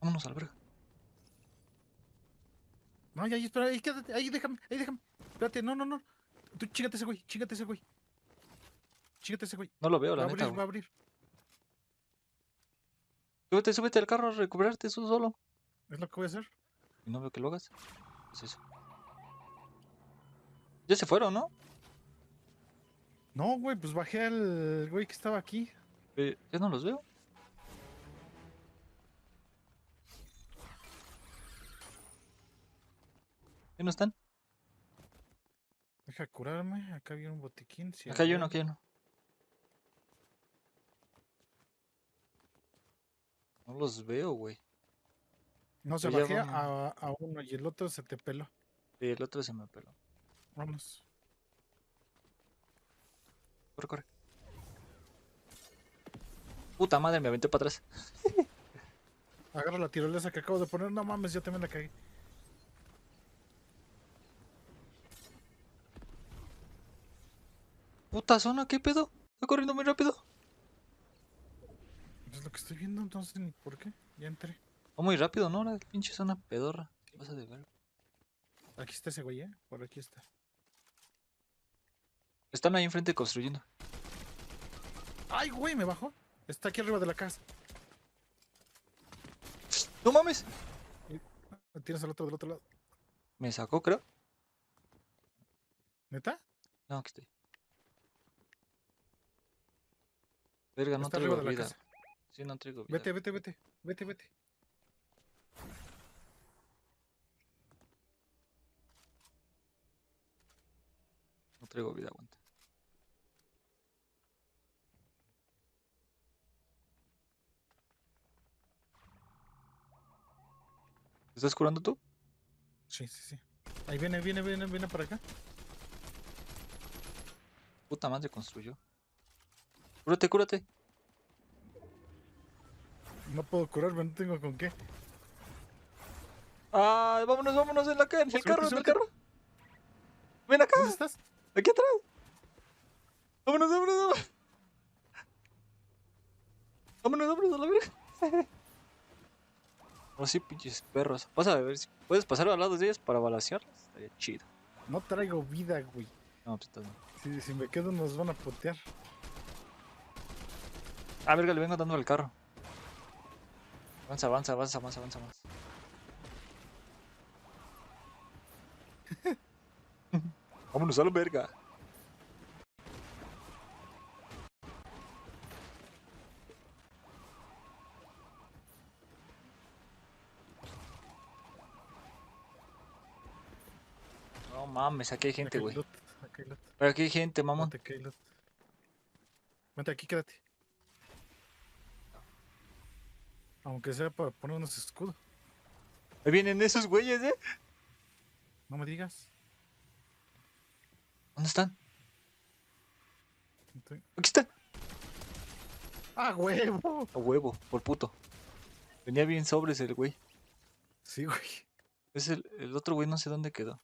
Vámonos a la verga. No, ya, espera, ahí quédate, ahí déjame. Espérate, no. Tú chíngate ese güey. Chíngate ese güey. No lo veo, Va la a neta, abrir, va a güey. abrir. Súbete al carro a recuperarte tú solo. Es lo que voy a hacer. Y no veo que lo hagas. ¿Qué es eso? Ya se fueron, ¿no? No, güey, pues bajé al güey que estaba aquí. Ya no los veo. ¿Qué no están? Deja curarme. Acá había un botiquín. Sí, Acá hay güey. uno, aquí hay uno. No los veo, güey. No, se Pero ya bajé vamos. a uno y el otro se te peló. Sí, el otro se me peló. Vámonos. Corre, corre. Puta madre, me aventé para atrás. Agarra la tirolesa que acabo de poner. No mames, yo también la cagué. Puta zona, ¿qué pedo? Está corriendo muy rápido. Es lo que estoy viendo, entonces ni por qué. Ya entré. Va muy rápido, ¿no? La pinche zona pedorra. Vas a de ver. Aquí está ese güey, ¿eh? Por aquí está. Están ahí enfrente construyendo. ¡Ay, güey! Me bajó. Está aquí arriba de la casa. ¡No mames! Tienes al otro del otro lado. Me sacó, creo. ¿Neta? No, aquí estoy. Verga, no Está traigo arriba de la vida. casa. Sí, no traigo vida. Vete, vete, vete. Vete, vete. No traigo vida, aguanta. ¿Te estás curando tú? Sí, sí, sí. Ahí viene, viene, viene, viene para acá. Puta madre construyó. Cúrate, cúrate. No puedo curarme, no tengo con qué. ¡Ah! Vámonos, vámonos en en el Súbete, carro, en el súbete. carro. Ven acá, ¿Dónde estás? aquí atrás. Vámonos, vámonos, vámonos. Vámonos, vámonos a la verga. No, sí, pinches perros. Vas a ver si puedes pasar al lado de ellos para balasearlos. Estaría chido. No traigo vida, güey. No, pues estás bien. Si me quedo nos van a potear. Ah, verga, le vengo dando al carro. Avanza, avanza, avanza, avanza, avanza, avanza. Vámonos a la verga. No mames, aquí hay gente, Aquí hay güey. loot, aquí hay loot. Pero aquí hay gente, mamón. Vente, aquí hay loot. Vente aquí, quédate. Aunque sea para poner unos escudos. Ahí vienen esos güeyes, ¿eh? No me digas. ¿Dónde están? Estoy- Aquí están. ¡Ah, huevo! A huevo, por puto. Venía bien sobres el güey. Sí, güey. Es el otro güey, no sé dónde quedó.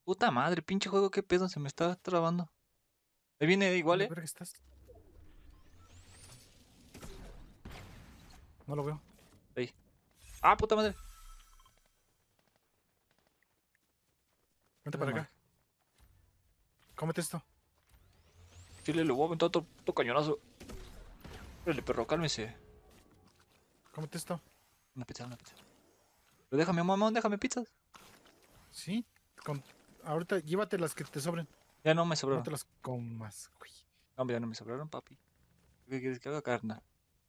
Puta madre, pinche juego, qué pedo, se me está trabando. Ahí viene igual, ¿Dónde ¿eh? verga estás? No lo veo. Ahí. Ah, puta madre. Vente Esa para madre. acá. Cómete esto. Chile, le voy a aventar otro puto cañonazo. Órale, perro, cálmese. Cómete esto. Una pizza, una pizza. Pero déjame, mamón, déjame pizzas. Sí. Con... Ahorita llévate las que te sobren. Ya no me No sobraron. te las comas, güey. No, ya no me sobraron, papi. ¿Qué quieres que haga, carnal?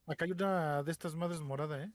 Acá hay una de estas madres morada, ¿eh?